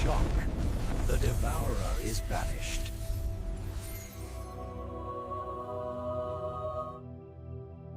shock, the devourer is banished.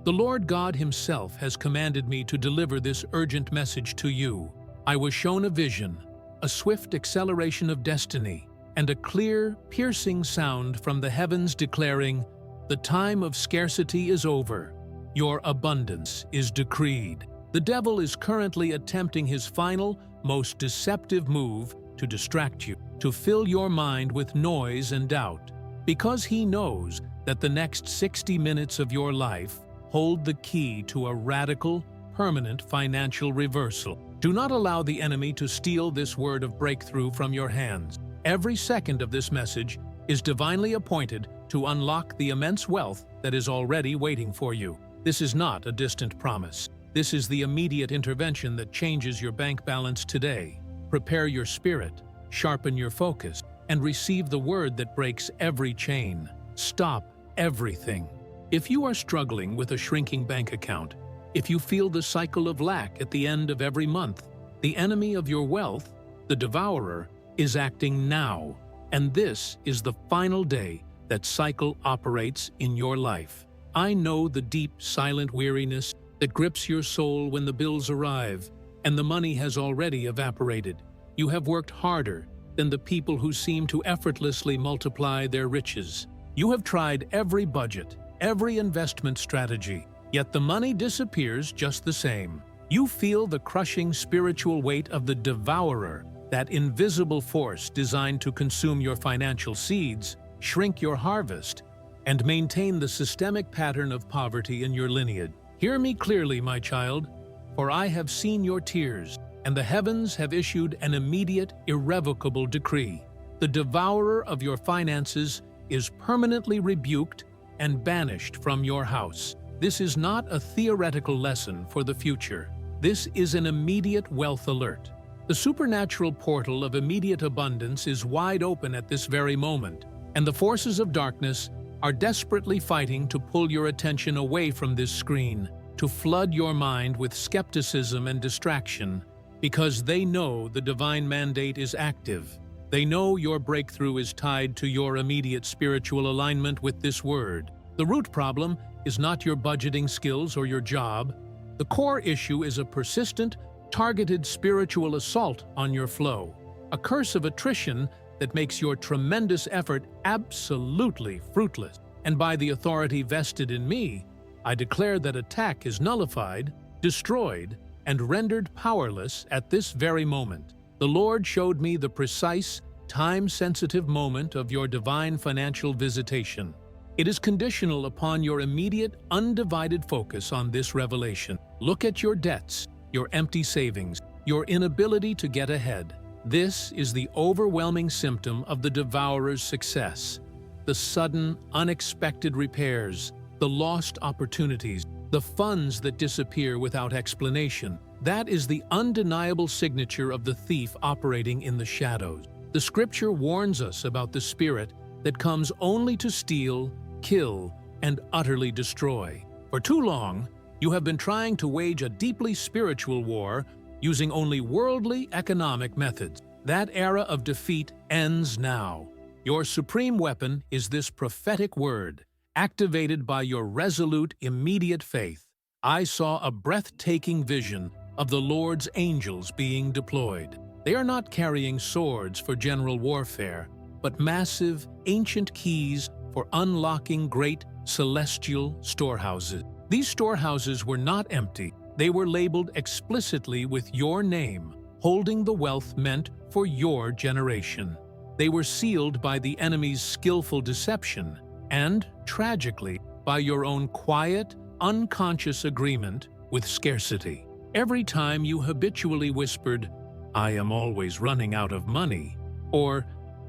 The Lord God Himself has commanded me to deliver this urgent message to you. I was shown a vision, a swift acceleration of destiny, and a clear, piercing sound from the heavens declaring, "The time of scarcity is over. Your abundance is decreed." The devil is currently attempting his final, most deceptive move to distract you, to fill your mind with noise and doubt, because he knows that the next 60 minutes of your life hold the key to a radical, permanent financial reversal. Do not allow the enemy to steal this word of breakthrough from your hands. Every second of this message is divinely appointed to unlock the immense wealth that is already waiting for you. This is not a distant promise. This is the immediate intervention that changes your bank balance today. Prepare your spirit, sharpen your focus, and receive the word that breaks every chain. Stop everything. If you are struggling with a shrinking bank account, if you feel the cycle of lack at the end of every month, the enemy of your wealth, the devourer, is acting now, and this is the final day that cycle operates in your life. I know the deep, silent weariness that grips your soul when the bills arrive and the money has already evaporated. You have worked harder than the people who seem to effortlessly multiply their riches. You have tried every budget, every investment strategy, yet the money disappears just the same. You feel the crushing spiritual weight of the devourer, that invisible force designed to consume your financial seeds, shrink your harvest, and maintain the systemic pattern of poverty in your lineage. Hear me clearly, my child, for I have seen your tears, and the heavens have issued an immediate, irrevocable decree. The devourer of your finances is permanently rebuked and banished from your house. This is not a theoretical lesson for the future. This is an immediate wealth alert. The supernatural portal of immediate abundance is wide open at this very moment, and the forces of darkness are desperately fighting to pull your attention away from this screen, to flood your mind with skepticism and distraction, because they know the divine mandate is active. They know your breakthrough is tied to your immediate spiritual alignment with this word. The root problem is not your budgeting skills or your job. The core issue is a persistent, targeted spiritual assault on your flow, a curse of attrition that makes your tremendous effort absolutely fruitless. And by the authority vested in me, I declare that attack is nullified, destroyed, and rendered powerless at this very moment. The Lord showed me the precise, time-sensitive moment of your divine financial visitation. It is conditional upon your immediate, undivided focus on this revelation. Look at your debts, your empty savings, your inability to get ahead. This is the overwhelming symptom of the devourer's success. The sudden, unexpected repairs, the lost opportunities, the funds that disappear without explanation. That is the undeniable signature of the thief operating in the shadows. The scripture warns us about the spirit that comes only to steal, kill, and utterly destroy. For too long, you have been trying to wage a deeply spiritual war using only worldly economic methods. That era of defeat ends now. Your supreme weapon is this prophetic word, activated by your resolute, immediate faith. I saw a breathtaking vision of the Lord's angels being deployed. They are not carrying swords for general warfare, but massive, ancient keys for unlocking great celestial storehouses. These storehouses were not empty. They were labeled explicitly with your name, holding the wealth meant for your generation. They were sealed by the enemy's skillful deception and, tragically, by your own quiet, unconscious agreement with scarcity. Every time you habitually whispered, "I am always running out of money," or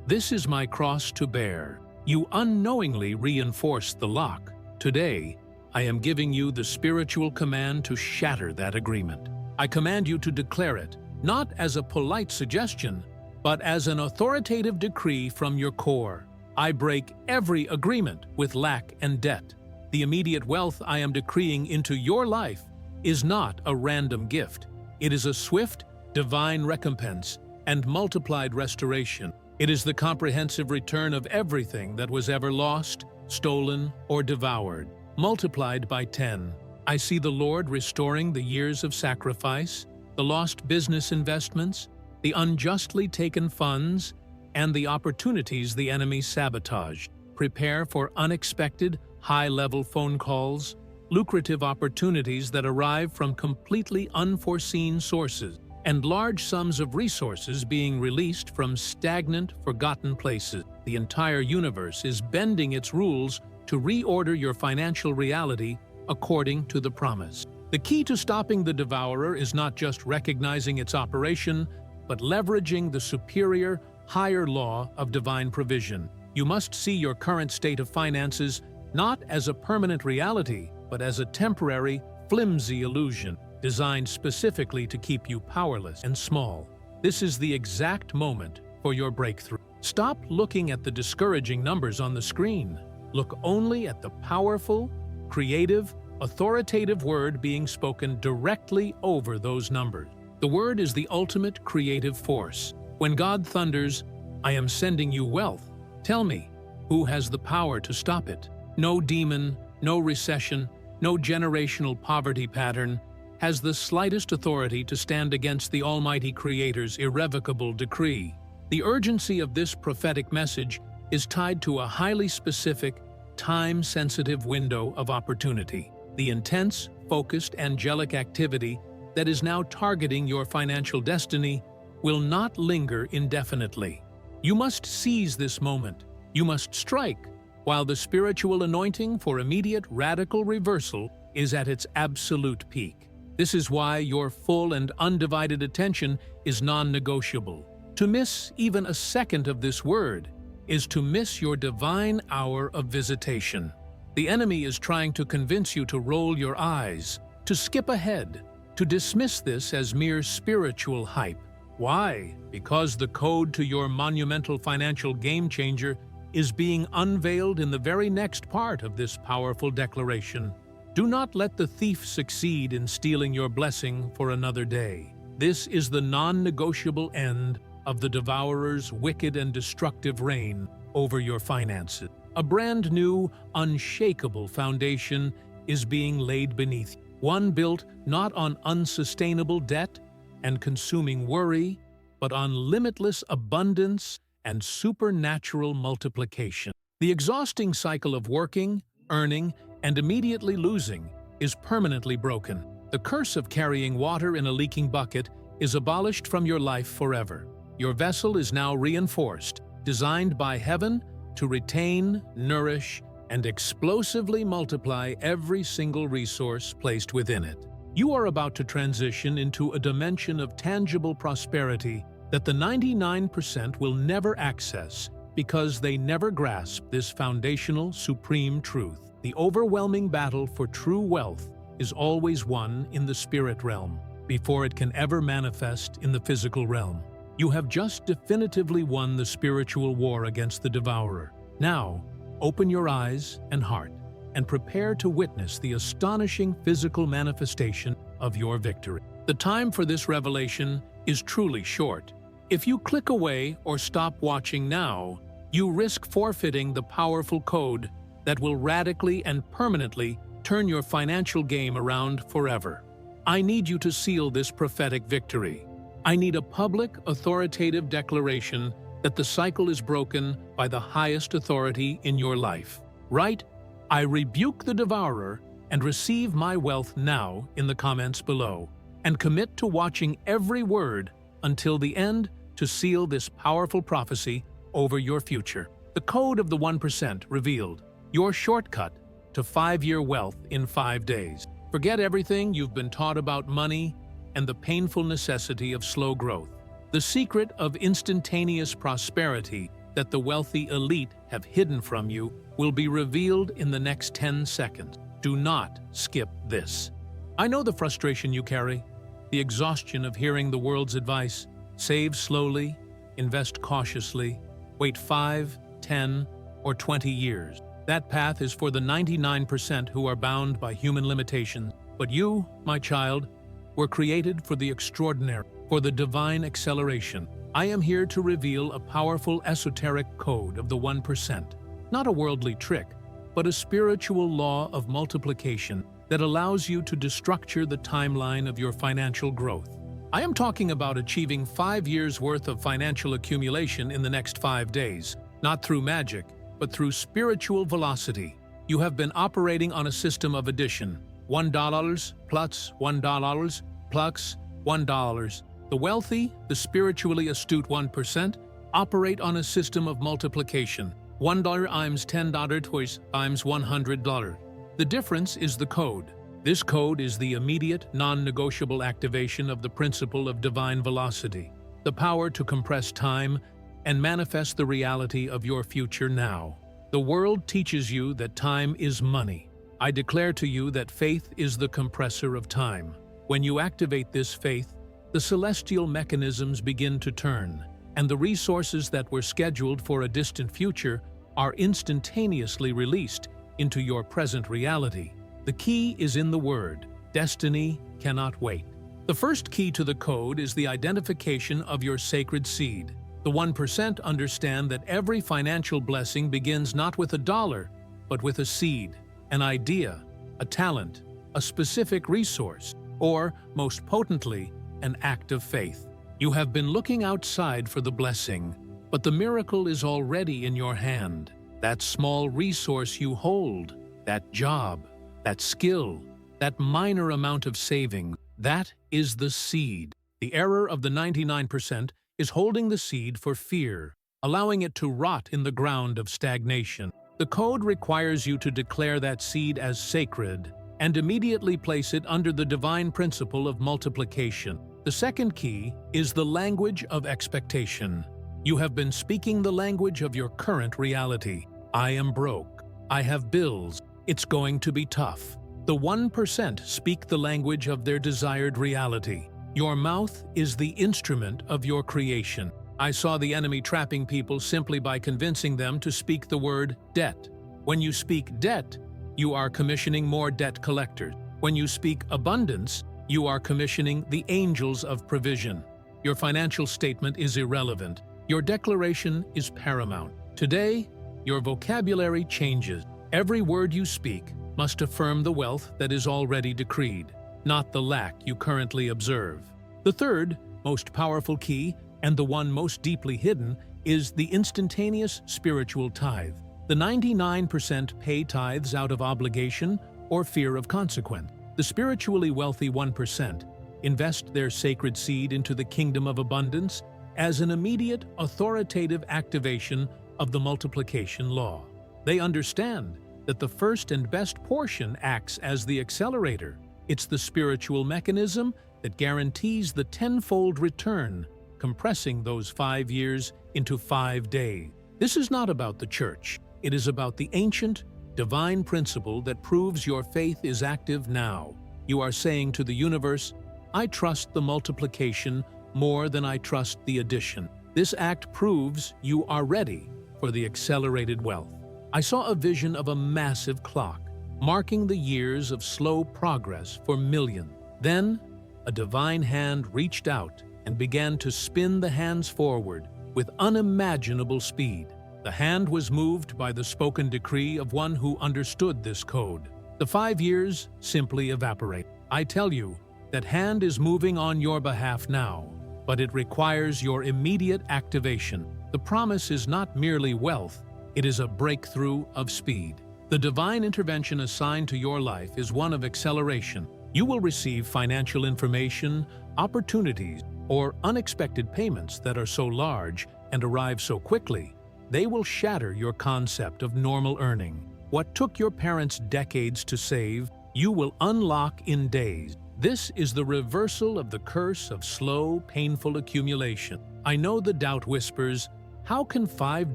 "This is my cross to bear," you unknowingly reinforced the lock. Today, I am giving you the spiritual command to shatter that agreement. I command you to declare it, not as a polite suggestion, but as an authoritative decree from your core. I break every agreement with lack and debt. The immediate wealth I am decreeing into your life is not a random gift. It is a swift, divine recompense and multiplied restoration. It is the comprehensive return of everything that was ever lost, stolen, or devoured, multiplied by 10. I see the Lord restoring the years of sacrifice, the lost business investments, the unjustly taken funds, and the opportunities the enemy sabotaged. Prepare for unexpected, high-level phone calls, lucrative opportunities that arrive from completely unforeseen sources, and large sums of resources being released from stagnant, forgotten places. The entire universe is bending its rules to reorder your financial reality according to the promise. The key to stopping the devourer is not just recognizing its operation, but leveraging the superior, higher law of divine provision. You must see your current state of finances not as a permanent reality, but as a temporary, flimsy illusion, designed specifically to keep you powerless and small. This is the exact moment for your breakthrough. Stop looking at the discouraging numbers on the screen. Look only at the powerful, creative, authoritative word being spoken directly over those numbers. The word is the ultimate creative force. When God thunders, "I am sending you wealth," tell me, who has the power to stop it? No demon, no recession, no generational poverty pattern has the slightest authority to stand against the Almighty Creator's irrevocable decree. The urgency of this prophetic message is tied to a highly specific, time-sensitive window of opportunity. The intense, focused, angelic activity that is now targeting your financial destiny will not linger indefinitely. You must seize this moment. You must strike while the spiritual anointing for immediate radical reversal is at its absolute peak. This is why your full and undivided attention is non-negotiable. To miss even a second of this word is to miss your divine hour of visitation. The enemy is trying to convince you to roll your eyes, to skip ahead, to dismiss this as mere spiritual hype. Why? Because the code to your monumental financial game changer is being unveiled in the very next part of this powerful declaration. Do not let the thief succeed in stealing your blessing for another day. This is the non-negotiable end of the devourer's wicked and destructive reign over your finances. A brand new, unshakable foundation is being laid beneath you. One built not on unsustainable debt and consuming worry, but on limitless abundance and supernatural multiplication. The exhausting cycle of working, earning, and immediately losing is permanently broken. The curse of carrying water in a leaking bucket is abolished from your life forever. Your vessel is now reinforced, designed by heaven to retain, nourish, and explosively multiply every single resource placed within it. You are about to transition into a dimension of tangible prosperity that the 99% will never access because they never grasp this foundational, supreme truth. The overwhelming battle for true wealth is always won in the spirit realm before it can ever manifest in the physical realm. You have just definitively won the spiritual war against the devourer. Now, open your eyes and heart and prepare to witness the astonishing physical manifestation of your victory. The time for this revelation is truly short. If you click away or stop watching now, you risk forfeiting the powerful code that will radically and permanently turn your financial game around forever. I need you to seal this prophetic victory. I need a public, authoritative declaration that the cycle is broken by the highest authority in your life. Write, "I rebuke the devourer and receive my wealth now" in the comments below, and commit to watching every word until the end to seal this powerful prophecy over your future. The code of the 1% revealed, your shortcut to 5-year wealth in 5 days. Forget everything you've been taught about money and the painful necessity of slow growth. The secret of instantaneous prosperity that the wealthy elite have hidden from you will be revealed in the next 10 seconds. Do not skip this. I know the frustration you carry, the exhaustion of hearing the world's advice. Save slowly, invest cautiously, wait 5, 10, or 20 years. That path is for the 99% who are bound by human limitations. But you, my child, were created for the extraordinary, for the divine acceleration. I am here to reveal a powerful esoteric code of the 1%, not a worldly trick, but a spiritual law of multiplication that allows you to destructure the timeline of your financial growth. I am talking about achieving 5 years' worth of financial accumulation in the next 5 days, not through magic, but through spiritual velocity. You have been operating on a system of addition, $1 plus $1 plus $1. The wealthy, the spiritually astute 1%, operate on a system of multiplication. $1 times $10 times $100. The difference is the code. This code is the immediate, non-negotiable activation of the principle of divine velocity, the power to compress time and manifest the reality of your future now. The world teaches you that time is money. I declare to you that faith is the compressor of time. When you activate this faith, the celestial mechanisms begin to turn, and the resources that were scheduled for a distant future are instantaneously released into your present reality. The key is in the word. Destiny cannot wait. The first key to the code is the identification of your sacred seed. The 1% understand that every financial blessing begins not with $1, but with a seed, an idea, a talent, a specific resource, or, most potently, an act of faith. You have been looking outside for the blessing, but the miracle is already in your hand. That small resource you hold, that job, that skill, that minor amount of saving, that is the seed. The error of the 99% is holding the seed for fear, allowing it to rot in the ground of stagnation. The code requires you to declare that seed as sacred and immediately place it under the divine principle of multiplication. The second key is the language of expectation. You have been speaking the language of your current reality. I am broke. I have bills. It's going to be tough. The 1% speak the language of their desired reality. Your mouth is the instrument of your creation. I saw the enemy trapping people simply by convincing them to speak the word debt. When you speak debt, you are commissioning more debt collectors. When you speak abundance, you are commissioning the angels of provision. Your financial statement is irrelevant. Your declaration is paramount. Today, your vocabulary changes. Every word you speak must affirm the wealth that is already decreed, not the lack you currently observe. The third, most powerful key, and the one most deeply hidden, is the instantaneous spiritual tithe. The 99% pay tithes out of obligation or fear of consequence. The spiritually wealthy 1% invest their sacred seed into the kingdom of abundance as an immediate, authoritative activation of the multiplication law. They understand that the first and best portion acts as the accelerator. It's the spiritual mechanism that guarantees the tenfold return, compressing those 5 years into 5 days. This is not about the church. It is about the ancient, divine principle that proves your faith is active now. You are saying to the universe, I trust the multiplication more than I trust the addition. This act proves you are ready for the accelerated wealth. I saw a vision of a massive clock, marking the years of slow progress for millions. Then, a divine hand reached out and began to spin the hands forward with unimaginable speed. The hand was moved by the spoken decree of one who understood this code. The 5 years simply evaporate. I tell you, that hand is moving on your behalf now, but it requires your immediate activation. The promise is not merely wealth, it is a breakthrough of speed. The divine intervention assigned to your life is one of acceleration. You will receive financial information, opportunities, or unexpected payments that are so large and arrive so quickly, they will shatter your concept of normal earning. What took your parents decades to save, you will unlock in days. This is the reversal of the curse of slow, painful accumulation. I know the doubt whispers, how can 5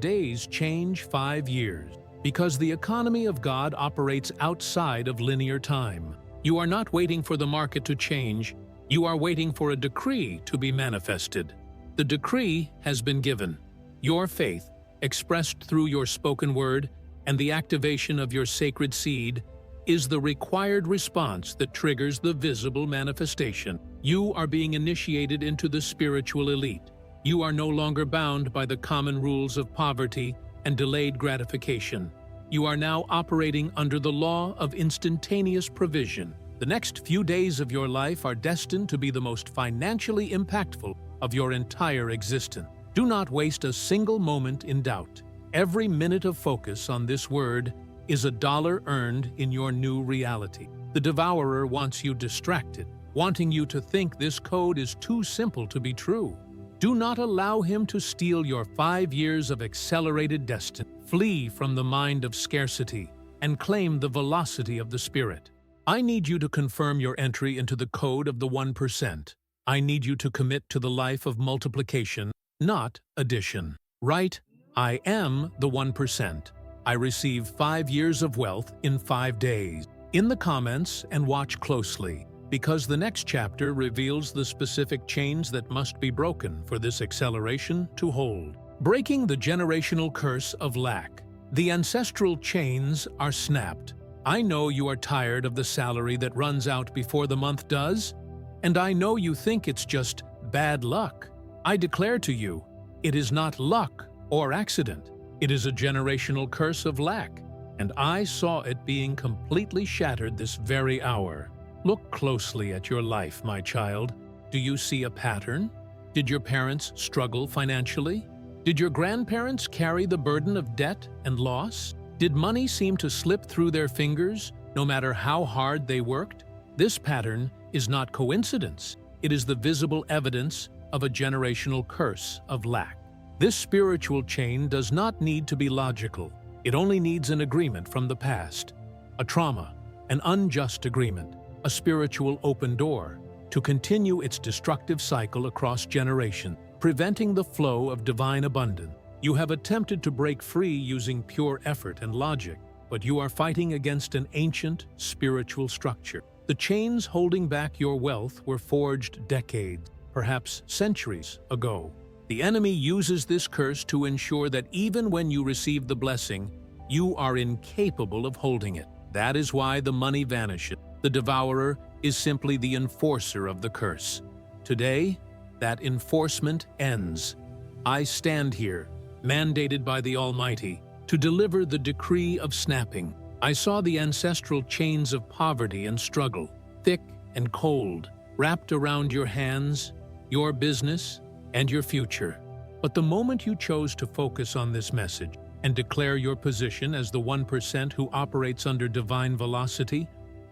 days change 5 years? Because the economy of God operates outside of linear time. You are not waiting for the market to change, you are waiting for a decree to be manifested. The decree has been given. Your faith, expressed through your spoken word and the activation of your sacred seed, is the required response that triggers the visible manifestation. You are being initiated into the spiritual elite. You are no longer bound by the common rules of poverty and delayed gratification. You are now operating under the law of instantaneous provision. The next few days of your life are destined to be the most financially impactful of your entire existence. Do not waste a single moment in doubt. Every minute of focus on this word is a dollar earned in your new reality. The devourer wants you distracted, wanting you to think this code is too simple to be true. Do not allow him to steal your 5 years of accelerated destiny. Flee from the mind of scarcity and claim the velocity of the Spirit. I need you to confirm your entry into the code of the 1%. I need you to commit to the life of multiplication, not addition. Write, I am the 1%. I receive 5 years of wealth in 5 days. In the comments and watch closely, because the next chapter reveals the specific chains that must be broken for this acceleration to hold. Breaking the generational curse of lack. The ancestral chains are snapped. I know you are tired of the salary that runs out before the month does, and I know you think it's just bad luck. I declare to you, it is not luck or accident. It is a generational curse of lack, and I saw it being completely shattered this very hour. Look closely at your life, my child. Do you see a pattern? Did your parents struggle financially? Did your grandparents carry the burden of debt and loss? Did money seem to slip through their fingers, no matter how hard they worked? This pattern is not coincidence. It is the visible evidence of a generational curse of lack. This spiritual chain does not need to be logical. It only needs an agreement from the past, a trauma, an unjust agreement, a spiritual open door, to continue its destructive cycle across generations, preventing the flow of divine abundance. You have attempted to break free using pure effort and logic, but you are fighting against an ancient spiritual structure. The chains holding back your wealth were forged decades, perhaps centuries ago. The enemy uses this curse to ensure that even when you receive the blessing, you are incapable of holding it. That is why the money vanishes. The devourer is simply the enforcer of the curse. Today, that enforcement ends. I stand here, mandated by the Almighty, to deliver the decree of snapping. I saw the ancestral chains of poverty and struggle, thick and cold, wrapped around your hands, your business, and your future. But the moment you chose to focus on this message and declare your position as the 1% who operates under divine velocity,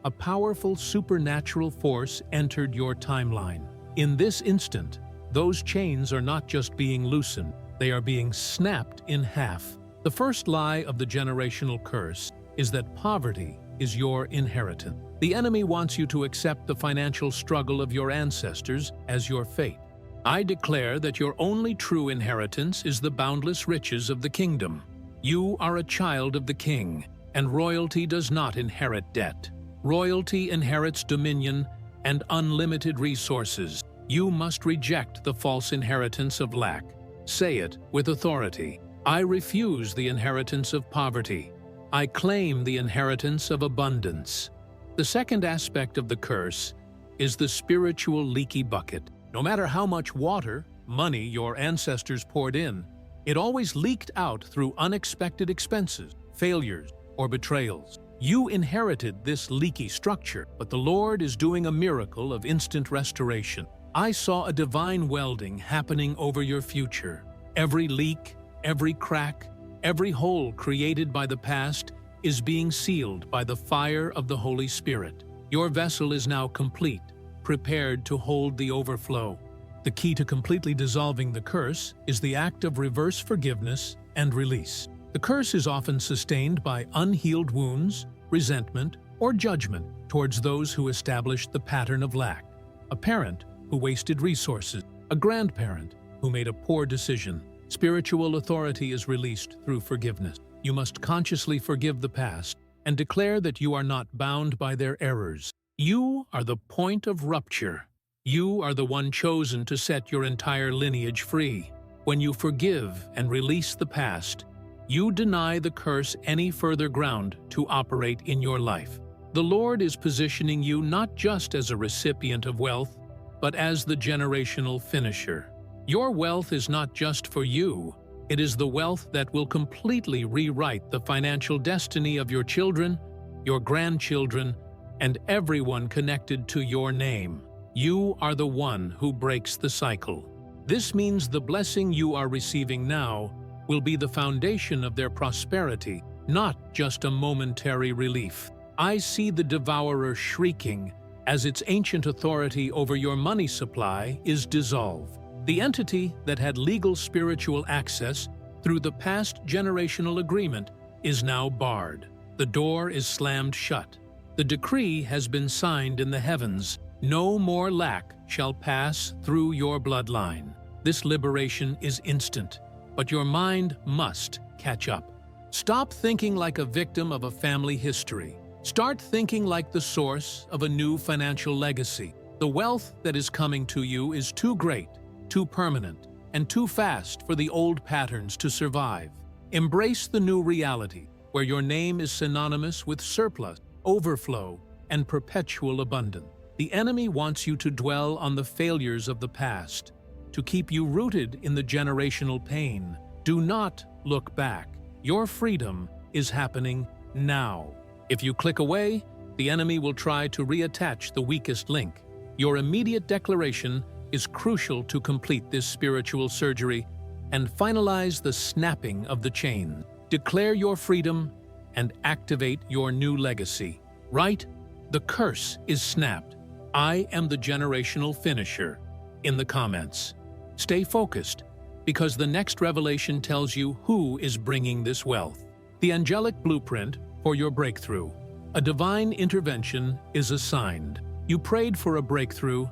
a powerful supernatural force entered your timeline. In this instant, those chains are not just being loosened, they are being snapped in half. The first lie of the generational curse is that poverty is your inheritance. The enemy wants you to accept the financial struggle of your ancestors as your fate. I declare that your only true inheritance is the boundless riches of the kingdom. You are a child of the King, and royalty does not inherit debt. Royalty inherits dominion and unlimited resources. You must reject the false inheritance of lack. Say it with authority. I refuse the inheritance of poverty. I claim the inheritance of abundance. The second aspect of the curse is the spiritual leaky bucket. No matter how much water, money your ancestors poured in, it always leaked out through unexpected expenses, failures, or betrayals. You inherited this leaky structure, but the Lord is doing a miracle of instant restoration. I saw a divine welding happening over your future. Every leak, every crack, every hole created by the past is being sealed by the fire of the Holy Spirit. Your vessel is now complete, prepared to hold the overflow. The key to completely dissolving the curse is the act of reverse forgiveness and release. The curse is often sustained by unhealed wounds, resentment, or judgment towards those who established the pattern of lack. A parent who wasted resources, a grandparent who made a poor decision. Spiritual authority is released through forgiveness. You must consciously forgive the past and declare that you are not bound by their errors. You are the point of rupture. You are the one chosen to set your entire lineage free. When you forgive and release the past, you deny the curse any further ground to operate in your life. The Lord is positioning you not just as a recipient of wealth, but as the generational finisher. Your wealth is not just for you. It is the wealth that will completely rewrite the financial destiny of your children, your grandchildren, and everyone connected to your name. You are the one who breaks the cycle. This means the blessing you are receiving now will be the foundation of their prosperity, not just a momentary relief. I see the devourer shrieking as its ancient authority over your money supply is dissolved. The entity that had legal spiritual access through the past generational agreement is now barred. The door is slammed shut. The decree has been signed in the heavens. No more lack shall pass through your bloodline. This liberation is instant, but your mind must catch up. Stop thinking like a victim of a family history. Start thinking like the source of a new financial legacy. The wealth that is coming to you is too great, too permanent, and too fast for the old patterns to survive. Embrace the new reality, where your name is synonymous with surplus, overflow, and perpetual abundance. The enemy wants you to dwell on the failures of the past, to keep you rooted in the generational pain. Do not look back. Your freedom is happening now. If you click away, the enemy will try to reattach the weakest link. Your immediate declaration is crucial to complete this spiritual surgery and finalize the snapping of the chain. Declare your freedom and activate your new legacy. Write, "The curse is snapped. I am the generational finisher," in the comments. Stay focused, because the next revelation tells you who is bringing this wealth. The angelic blueprint for your breakthrough. A divine intervention is assigned. You prayed for a breakthrough,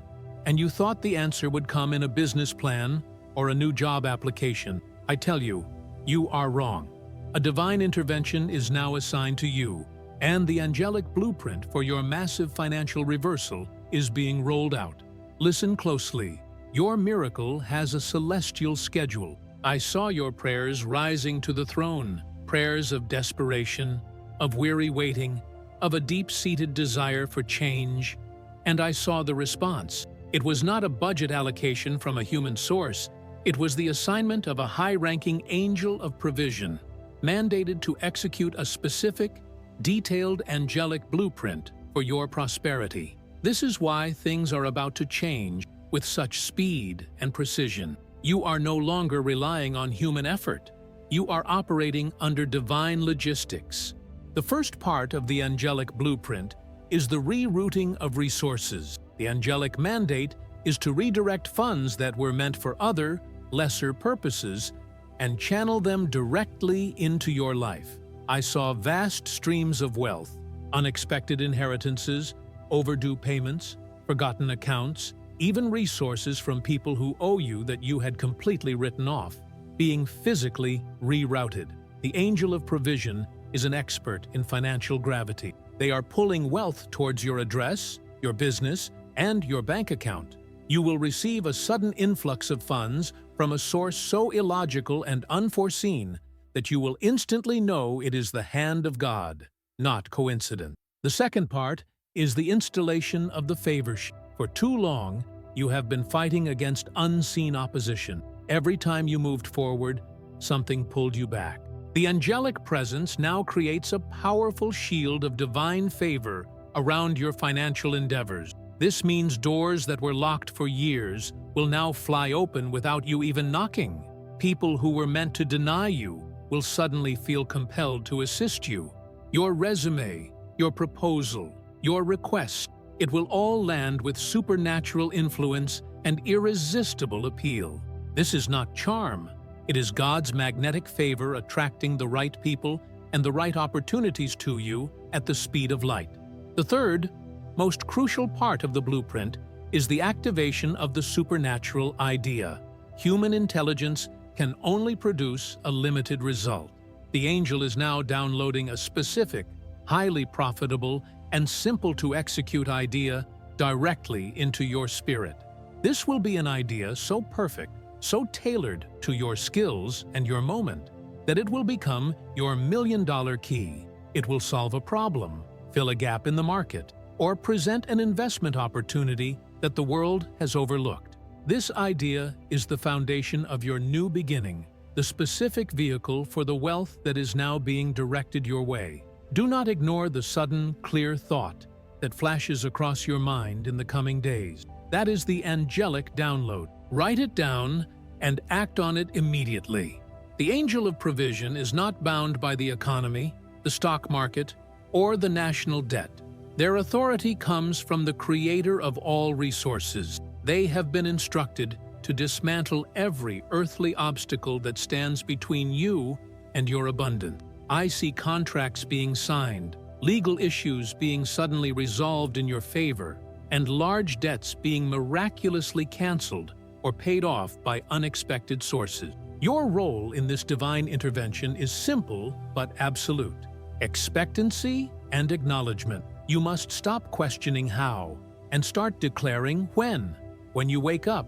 and you thought the answer would come in a business plan or a new job application. I tell you, you are wrong. A divine intervention is now assigned to you, and the angelic blueprint for your massive financial reversal is being rolled out. Listen closely. Your miracle has a celestial schedule. I saw your prayers rising to the throne, prayers of desperation, of weary waiting, of a deep-seated desire for change, and I saw the response. It was not a budget allocation from a human source. It was the assignment of a high-ranking angel of provision, mandated to execute a specific, detailed angelic blueprint for your prosperity. This is why things are about to change with such speed and precision. You are no longer relying on human effort. You are operating under divine logistics. The first part of the angelic blueprint is the rerouting of resources. The angelic mandate is to redirect funds that were meant for other, lesser purposes and channel them directly into your life. I saw vast streams of wealth, unexpected inheritances, overdue payments, forgotten accounts, even resources from people who owe you that you had completely written off, being physically rerouted. The angel of provision is an expert in financial gravity. They are pulling wealth towards your address, your business, and your bank account. You will receive a sudden influx of funds from a source so illogical and unforeseen that you will instantly know it is the hand of God, not coincidence. The second part is the installation of the favor sheet. For too long, you have been fighting against unseen opposition. Every time you moved forward, something pulled you back. The angelic presence now creates a powerful shield of divine favor around your financial endeavors. This means doors that were locked for years will now fly open without you even knocking. People who were meant to deny you will suddenly feel compelled to assist you. Your resume, your proposal, your request, it will all land with supernatural influence and irresistible appeal. This is not charm. It is God's magnetic favor attracting the right people and the right opportunities to you at the speed of light. The third, most crucial part of the blueprint is the activation of the supernatural idea. Human intelligence can only produce a limited result. The angel is now downloading a specific, highly profitable, and simple-to-execute idea directly into your spirit. This will be an idea so perfect, so tailored to your skills and your moment, that it will become your million-dollar key. It will solve a problem, fill a gap in the market, or present an investment opportunity that the world has overlooked. This idea is the foundation of your new beginning, the specific vehicle for the wealth that is now being directed your way. Do not ignore the sudden, clear thought that flashes across your mind in the coming days. That is the angelic download. Write it down and act on it immediately. The angel of provision is not bound by the economy, the stock market, or the national debt. Their authority comes from the Creator of all resources. They have been instructed to dismantle every earthly obstacle that stands between you and your abundance. I see contracts being signed, legal issues being suddenly resolved in your favor, and large debts being miraculously canceled or paid off by unexpected sources. Your role in this divine intervention is simple but absolute: expectancy and acknowledgement. You must stop questioning how and start declaring when. When you wake up,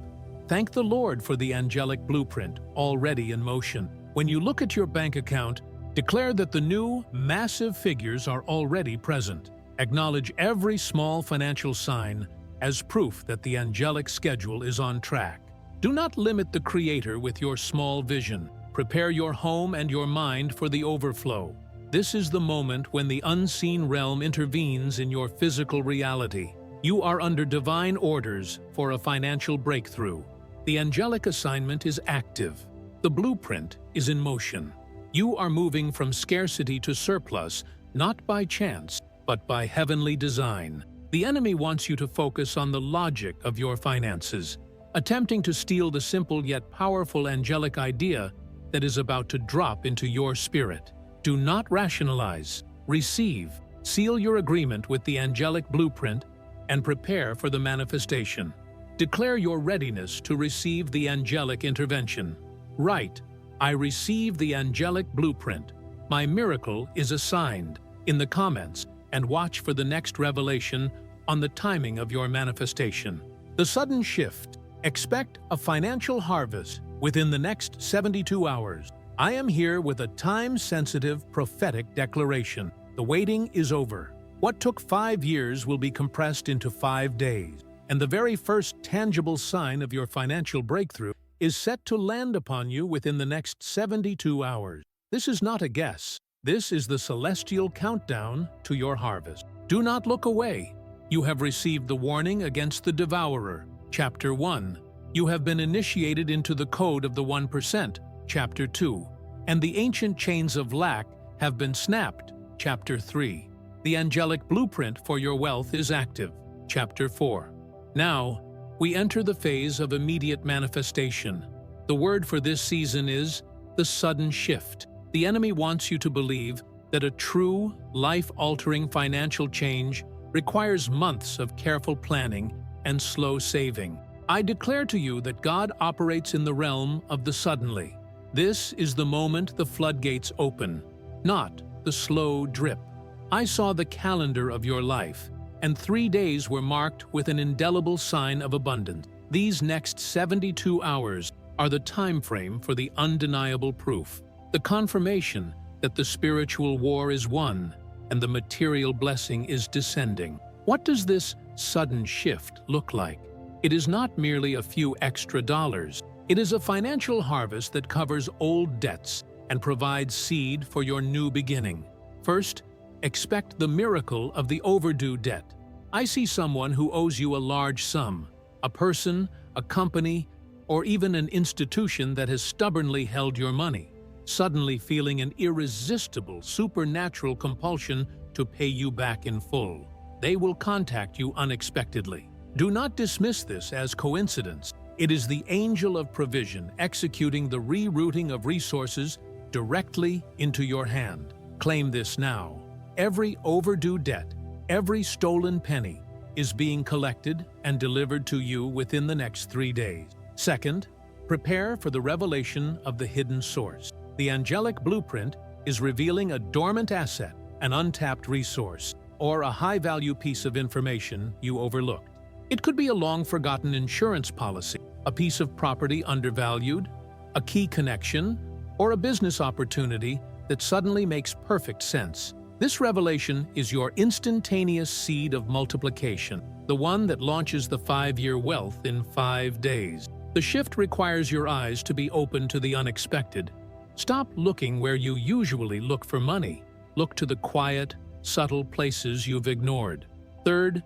thank the Lord for the angelic blueprint already in motion. When you look at your bank account, declare that the new, massive figures are already present. Acknowledge every small financial sign as proof that the angelic schedule is on track. Do not limit the Creator with your small vision. Prepare your home and your mind for the overflow. This is the moment when the unseen realm intervenes in your physical reality. You are under divine orders for a financial breakthrough. The angelic assignment is active. The blueprint is in motion. You are moving from scarcity to surplus, not by chance, but by heavenly design. The enemy wants you to focus on the logic of your finances, attempting to steal the simple yet powerful angelic idea that is about to drop into your spirit. Do not rationalize. Receive. Seal your agreement with the angelic blueprint and prepare for the manifestation. Declare your readiness to receive the angelic intervention. Write, "I receive the angelic blueprint. My miracle is assigned," in the comments, and watch for the next revelation on the timing of your manifestation. The sudden shift. Expect a financial harvest within the next 72 hours. I am here with a time-sensitive prophetic declaration. The waiting is over. What took 5 years will be compressed into 5 days, and the very first tangible sign of your financial breakthrough is set to land upon you within the next 72 hours. This is not a guess. This is the celestial countdown to your harvest. Do not look away. You have received the warning against the devourer, Chapter 1. You have been initiated into the code of the 1%, Chapter 2. And the ancient chains of lack have been snapped, Chapter 3. The angelic blueprint for your wealth is active, Chapter 4. Now, we enter the phase of immediate manifestation. The word for this season is the sudden shift. The enemy wants you to believe that a true, life-altering financial change requires months of careful planning and slow saving. I declare to you that God operates in the realm of the suddenly. This is the moment the floodgates open, not the slow drip. I saw the calendar of your life, and 3 days were marked with an indelible sign of abundance. These next 72 hours are the time frame for the undeniable proof, the confirmation that the spiritual war is won and the material blessing is descending. What does this sudden shift look like? It is not merely a few extra dollars. It is a financial harvest that covers old debts and provides seed for your new beginning. First, expect the miracle of the overdue debt. I see someone who owes you a large sum, a person, a company, or even an institution that has stubbornly held your money, suddenly feeling an irresistible supernatural compulsion to pay you back in full. They will contact you unexpectedly. Do not dismiss this as coincidence. It is the angel of provision executing the rerouting of resources directly into your hand. Claim this now. Every overdue debt, every stolen penny, is being collected and delivered to you within the next 3 days. Second, prepare for the revelation of the hidden source. The angelic blueprint is revealing a dormant asset, an untapped resource, or a high-value piece of information you overlooked. It could be a long-forgotten insurance policy, a piece of property undervalued, a key connection, or a business opportunity that suddenly makes perfect sense. This revelation is your instantaneous seed of multiplication. the one that launches the 5-year wealth in 5 days. The shift requires your eyes to be open to the unexpected. Stop looking where you usually look for money. Look to the quiet, subtle places you've ignored. Third,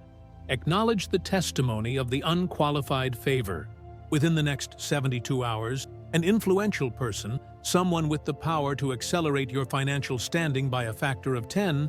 acknowledge the testimony of the unqualified favor. Within the next 72 hours, an influential person, someone with the power to accelerate your financial standing by a factor of 10,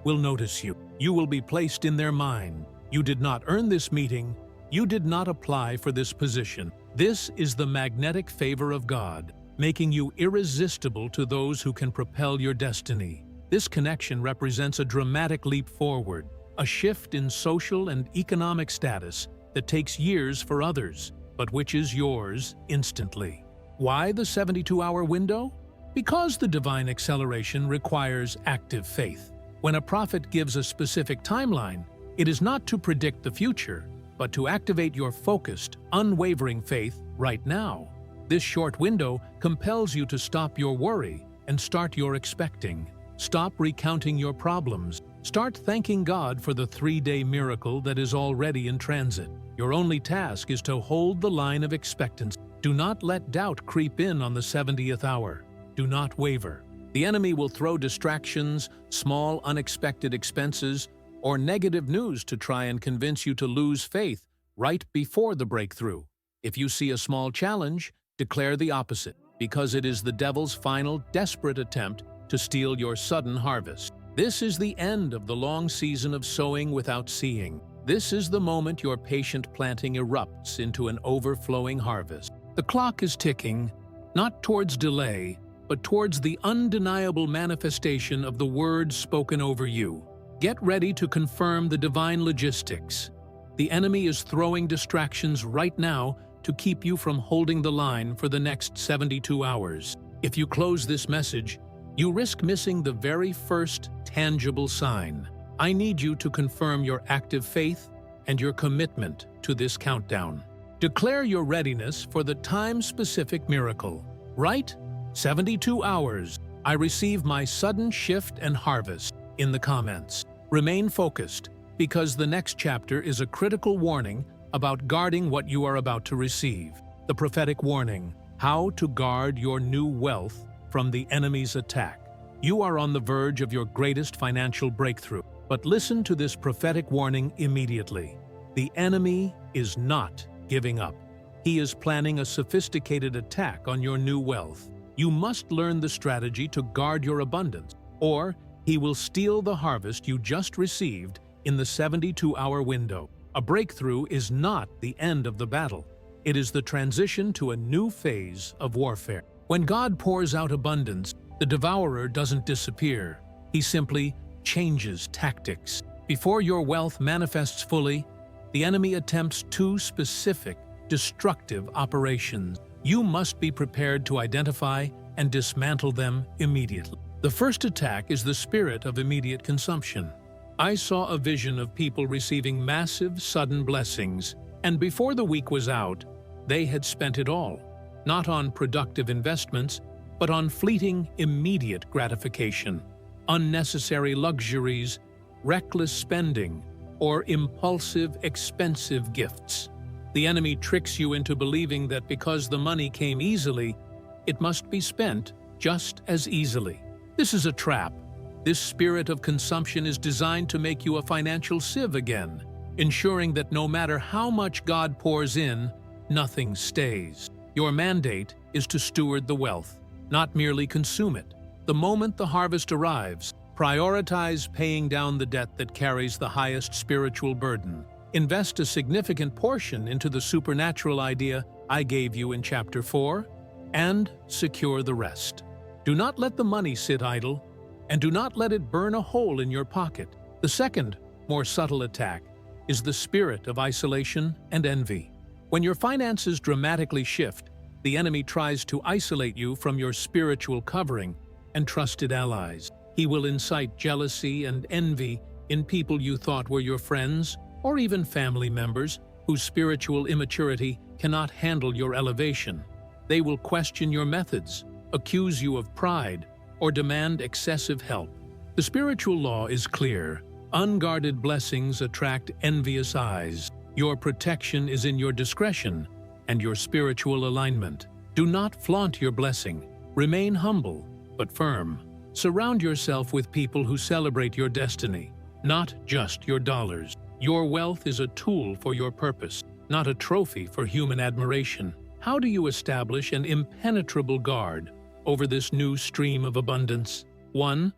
will notice you. You will be placed in their mind. You did not earn this meeting. You did not apply for this position. This is the magnetic favor of God, making you irresistible to those who can propel your destiny. This connection represents a dramatic leap forward, a shift in social and economic status that takes years for others, but which is yours instantly. Why the 72-hour window? Because the divine acceleration requires active faith. When a prophet gives a specific timeline, it is not to predict the future, but to activate your focused, unwavering faith right now. This short window compels you to stop your worry and start your expecting. Stop recounting your problems. Start thanking God for the 3-day miracle that is already in transit. Your only task is to hold the line of expectancy. Do not let doubt creep in on the 70th hour. Do not waver. The enemy will throw distractions, small unexpected expenses, or negative news to try and convince you to lose faith right before the breakthrough. If you see a small challenge, declare the opposite, because it is the devil's final, desperate attempt to steal your sudden harvest. This is the end of the long season of sowing without seeing. This is the moment your patient planting erupts into an overflowing harvest. The clock is ticking, not towards delay, but towards the undeniable manifestation of the word spoken over you. Get ready to confirm the divine logistics. The enemy is throwing distractions right now to keep you from holding the line for the next 72 hours. If you close this message, you risk missing the very first tangible sign. I need you to confirm your active faith and your commitment to this countdown. Declare your readiness for the time-specific miracle. Write, 72 hours, I receive my sudden shift and harvest in the comments. Remain focused, because the next chapter is a critical warning about guarding what you are about to receive. The prophetic warning, how to guard your new wealth from the enemy's attack. You are on the verge of your greatest financial breakthrough, but listen to this prophetic warning immediately. The enemy is not giving up. He is planning a sophisticated attack on your new wealth. You must learn the strategy to guard your abundance, or he will steal the harvest you just received in the 72-hour window. A breakthrough is not the end of the battle. It is the transition to a new phase of warfare. When God pours out abundance, the devourer doesn't disappear. He simply changes tactics. Before your wealth manifests fully, the enemy attempts 2 specific, destructive operations. You must be prepared to identify and dismantle them immediately. The first attack is the spirit of immediate consumption. I saw a vision of people receiving massive, sudden blessings, and before the week was out, they had spent it all, not on productive investments, but on fleeting, immediate gratification, unnecessary luxuries, reckless spending, or impulsive, expensive gifts. The enemy tricks you into believing that because the money came easily, it must be spent just as easily. This is a trap. This spirit of consumption is designed to make you a financial sieve again, ensuring that no matter how much God pours in, nothing stays. Your mandate is to steward the wealth, not merely consume it. The moment the harvest arrives, prioritize paying down the debt that carries the highest spiritual burden. Invest a significant portion into the supernatural idea I gave you in Chapter 4, and secure the rest. Do not let the money sit idle, and do not let it burn a hole in your pocket. The second, more subtle attack is the spirit of isolation and envy. When your finances dramatically shift, the enemy tries to isolate you from your spiritual covering and trusted allies. He will incite jealousy and envy in people you thought were your friends, or even family members whose spiritual immaturity cannot handle your elevation. They will question your methods, accuse you of pride, or demand excessive help. The spiritual law is clear. Unguarded blessings attract envious eyes. Your protection is in your discretion and your spiritual alignment. Do not flaunt your blessing. Remain humble, but firm. Surround yourself with people who celebrate your destiny, not just your dollars. Your wealth is a tool for your purpose, not a trophy for human admiration. How do you establish an impenetrable guard over this new stream of abundance? 1.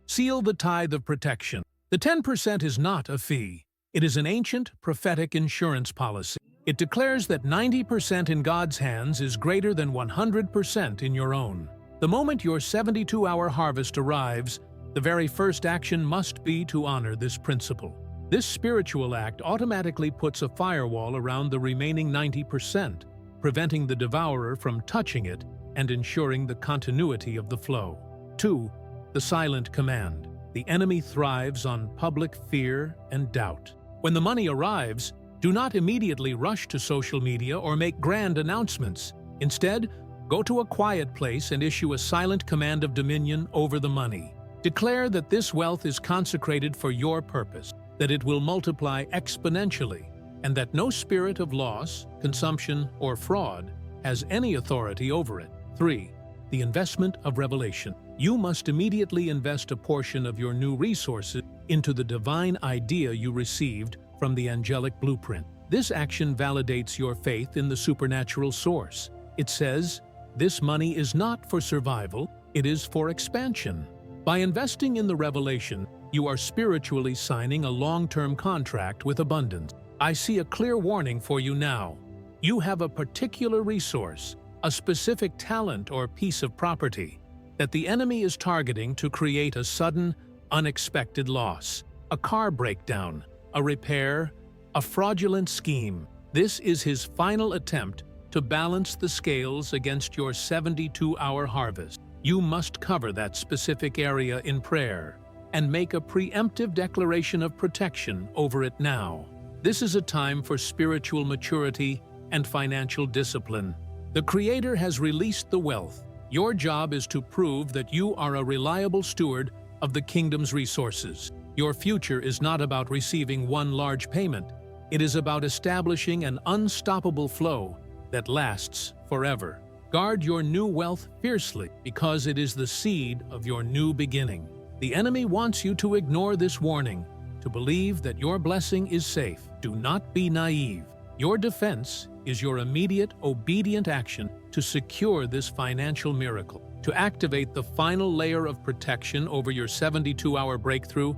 Seal the tithe of protection. The 10% is not a fee. It is an ancient, prophetic insurance policy. It declares that 90% in God's hands is greater than 100% in your own. The moment your 72-hour harvest arrives, the very first action must be to honor this principle. This spiritual act automatically puts a firewall around the remaining 90%, preventing the devourer from touching it and ensuring the continuity of the flow. 2. The silent command. The enemy thrives on public fear and doubt. When the money arrives, do not immediately rush to social media or make grand announcements. Instead, go to a quiet place and issue a silent command of dominion over the money. Declare that this wealth is consecrated for your purpose, that it will multiply exponentially, and that no spirit of loss, consumption, or fraud has any authority over it. 3. The investment of revelation. You must immediately invest a portion of your new resources into the divine idea you received from the angelic blueprint. This action validates your faith in the supernatural source. It says, this money is not for survival, it is for expansion. By investing in the revelation, you are spiritually signing a long-term contract with abundance. I see a clear warning for you now. You have a particular resource, a specific talent or piece of property, that the enemy is targeting to create a sudden, unexpected loss, a car breakdown, a repair, a fraudulent scheme. This is his final attempt to balance the scales against your 72-hour harvest. You must cover that specific area in prayer and make a preemptive declaration of protection over it now. This is a time for spiritual maturity and financial discipline. The Creator has released the wealth. Your job is to prove that you are a reliable steward of the kingdom's resources. Your future is not about receiving one large payment. It is about establishing an unstoppable flow that lasts forever. Guard your new wealth fiercely because it is the seed of your new beginning. The enemy wants you to ignore this warning, to believe that your blessing is safe. Do not be naive. Your defense is your immediate, obedient action to secure this financial miracle. To activate the final layer of protection over your 72-hour breakthrough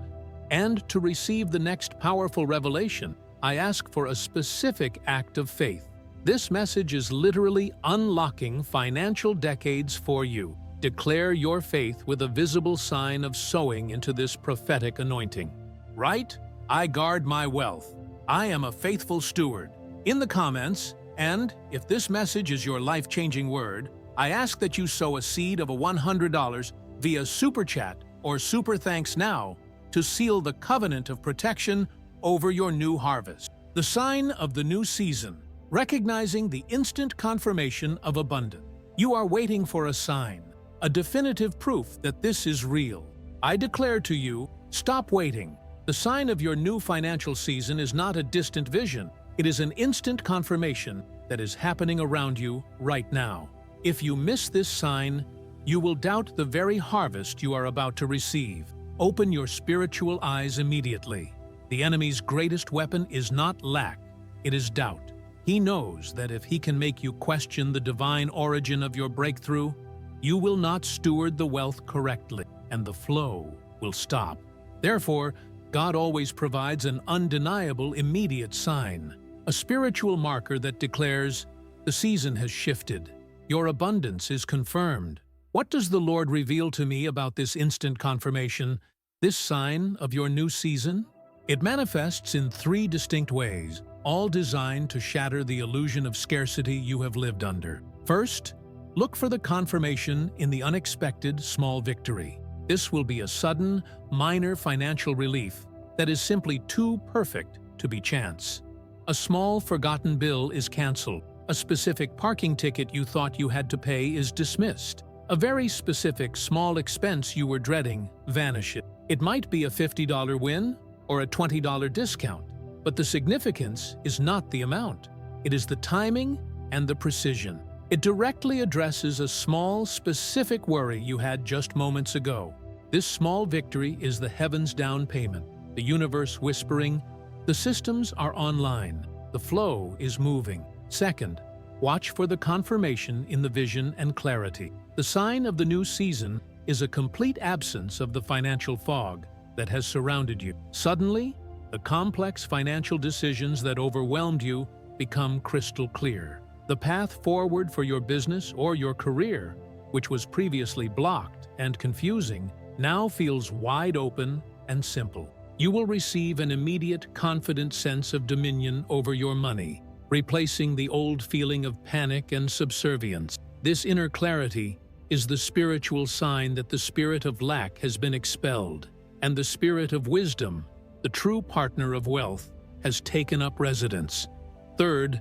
and to receive the next powerful revelation, I ask for a specific act of faith. This message is literally unlocking financial decades for you. Declare your faith with a visible sign of sowing into this prophetic anointing. Write, I guard my wealth. I am a faithful steward. In the comments, and if this message is your life-changing word, I ask that you sow a seed of $100 via Super Chat or Super Thanks Now to seal the covenant of protection over your new harvest. The sign of the new season, recognizing the instant confirmation of abundance. You are waiting for a sign, a definitive proof that this is real. I declare to you, stop waiting. The sign of your new financial season is not a distant vision. It is an instant confirmation that is happening around you right now. If you miss this sign, you will doubt the very harvest you are about to receive. Open your spiritual eyes immediately. The enemy's greatest weapon is not lack, it is doubt. He knows that if he can make you question the divine origin of your breakthrough, you will not steward the wealth correctly, and the flow will stop. Therefore, God always provides an undeniable immediate sign, a spiritual marker that declares, the season has shifted. Your abundance is confirmed. What does the Lord reveal to me about this instant confirmation, this sign of your new season? It manifests in 3 distinct ways, all designed to shatter the illusion of scarcity you have lived under. First, look for the confirmation in the unexpected small victory. This will be a sudden, minor financial relief that is simply too perfect to be chance. A small, forgotten bill is canceled. A specific parking ticket you thought you had to pay is dismissed. A very specific, small expense you were dreading vanishes. It might be a $50 win, or a $20 discount. But the significance is not the amount. It is the timing and the precision. It directly addresses a small, specific worry you had just moments ago. This small victory is the heavens' down payment, the universe whispering, "The systems are online, the flow is moving." Second, watch for the confirmation in the vision and clarity. The sign of the new season is a complete absence of the financial fog that has surrounded you. Suddenly, the complex financial decisions that overwhelmed you become crystal clear. The path forward for your business or your career, which was previously blocked and confusing, now feels wide open and simple. You will receive an immediate, confident sense of dominion over your money, replacing the old feeling of panic and subservience. This inner clarity is the spiritual sign that the spirit of lack has been expelled, and the spirit of wisdom, the true partner of wealth, has taken up residence. Third,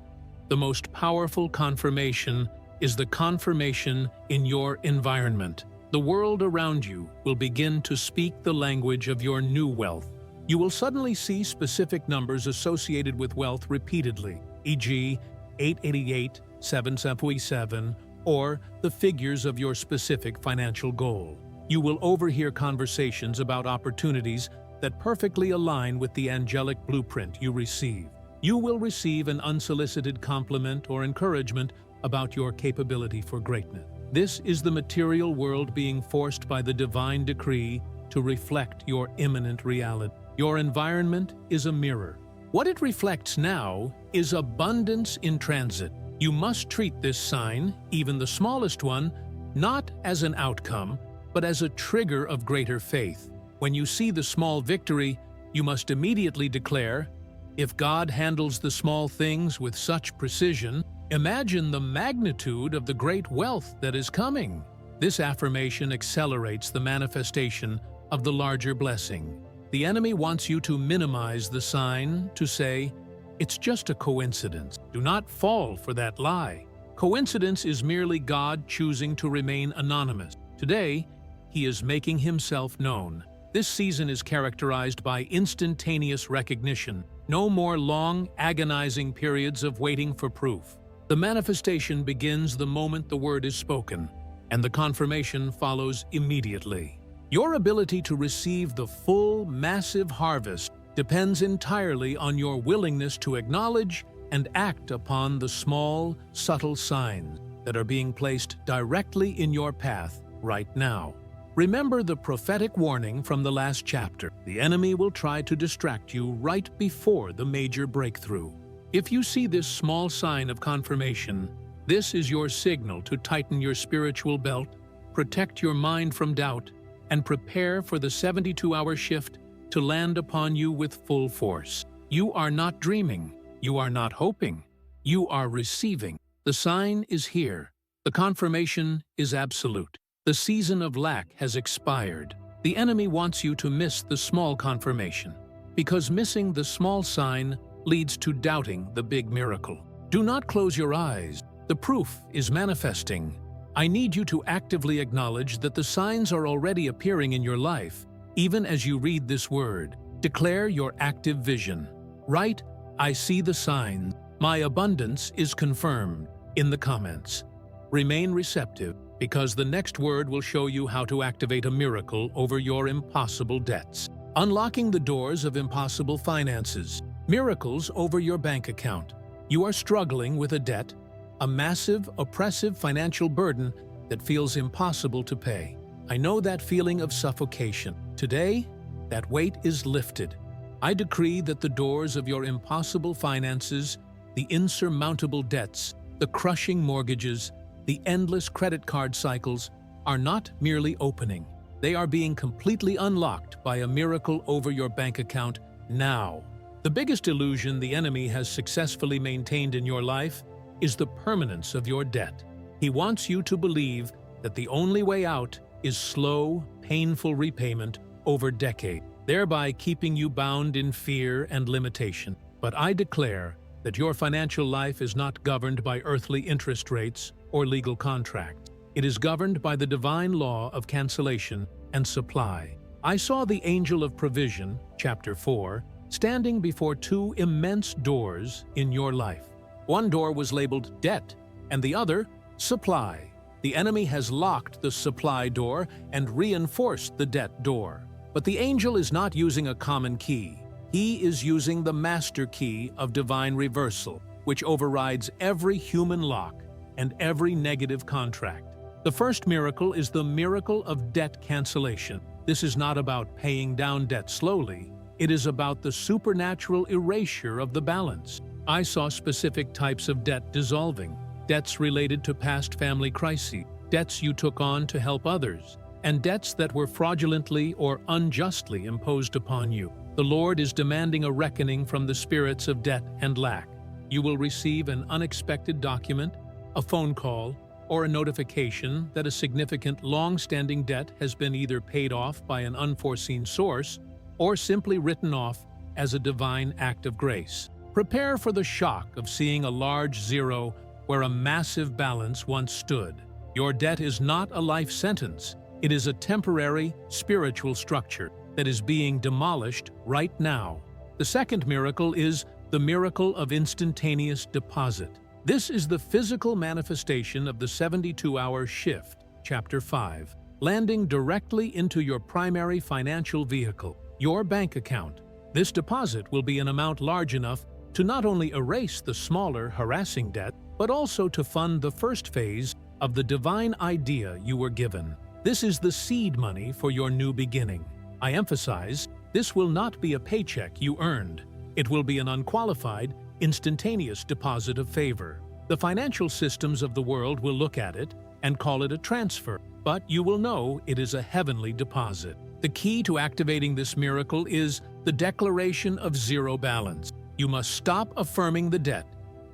the most powerful confirmation is the confirmation in your environment. The world around you will begin to speak the language of your new wealth. You will suddenly see specific numbers associated with wealth repeatedly, e.g. 888, 777, or the figures of your specific financial goal. You will overhear conversations about opportunities that perfectly align with the angelic blueprint you receive. You will receive an unsolicited compliment or encouragement about your capability for greatness. This is the material world being forced by the divine decree to reflect your imminent reality. Your environment is a mirror. What it reflects now is abundance in transit. You must treat this sign, even the smallest one, not as an outcome, but as a trigger of greater faith. When you see the small victory, you must immediately declare, "If God handles the small things with such precision, imagine the magnitude of the great wealth that is coming." This affirmation accelerates the manifestation of the larger blessing. The enemy wants you to minimize the sign, to say, "It's just a coincidence." Do not fall for that lie. Coincidence is merely God choosing to remain anonymous. Today, He is making Himself known. This season is characterized by instantaneous recognition. No more long, agonizing periods of waiting for proof. The manifestation begins the moment the word is spoken, and the confirmation follows immediately. Your ability to receive the full, massive harvest depends entirely on your willingness to acknowledge and act upon the small, subtle signs that are being placed directly in your path right now. Remember the prophetic warning from the last chapter. The enemy will try to distract you right before the major breakthrough. If you see this small sign of confirmation, this is your signal to tighten your spiritual belt, protect your mind from doubt, and prepare for the 72-hour shift to land upon you with full force. You are not dreaming. You are not hoping. You are receiving. The sign is here. The confirmation is absolute. The season of lack has expired. The enemy wants you to miss the small confirmation, because missing the small sign leads to doubting the big miracle. Do not close your eyes. The proof is manifesting. I need you to actively acknowledge that the signs are already appearing in your life, even as you read this word. Declare your active vision. Write, "I see the signs. My abundance is confirmed," in the comments. Remain receptive, because the next word will show you how to activate a miracle over your impossible debts. Unlocking the doors of impossible finances. Miracles over your bank account. You are struggling with a debt, a massive, oppressive financial burden that feels impossible to pay. I know that feeling of suffocation. Today, that weight is lifted. I decree that the doors of your impossible finances, the insurmountable debts, the crushing mortgages, the endless credit card cycles are not merely opening. They are being completely unlocked by a miracle over your bank account now. The biggest illusion the enemy has successfully maintained in your life is the permanence of your debt. He wants you to believe that the only way out is slow, painful repayment over decades, thereby keeping you bound in fear and limitation. But I declare that your financial life is not governed by earthly interest rates or legal contracts. It is governed by the divine law of cancellation and supply. I saw the angel of provision, chapter 4, standing before two immense doors in your life. One door was labeled debt, and the other, supply. The enemy has locked the supply door and reinforced the debt door. But the angel is not using a common key. He is using the master key of divine reversal, which overrides every human lock and every negative contract. The first miracle is the miracle of debt cancellation. This is not about paying down debt slowly. It is about the supernatural erasure of the balance. I saw specific types of debt dissolving. Debts related to past family crises, debts you took on to help others, and debts that were fraudulently or unjustly imposed upon you. The Lord is demanding a reckoning from the spirits of debt and lack. You will receive an unexpected document, a phone call, or a notification that a significant long-standing debt has been either paid off by an unforeseen source or simply written off as a divine act of grace. Prepare for the shock of seeing a large zero where a massive balance once stood. Your debt is not a life sentence. It is a temporary, spiritual structure that is being demolished right now. The second miracle is the miracle of instantaneous deposit. This is the physical manifestation of the 72-hour shift, chapter 5, landing directly into your primary financial vehicle, your bank account. This deposit will be an amount large enough to not only erase the smaller, harassing debt, but also to fund the first phase of the divine idea you were given. This is the seed money for your new beginning. I emphasize, this will not be a paycheck you earned. It will be an unqualified, instantaneous deposit of favor. The financial systems of the world will look at it and call it a transfer, but you will know it is a heavenly deposit. The key to activating this miracle is the declaration of zero balance. You must stop affirming the debt.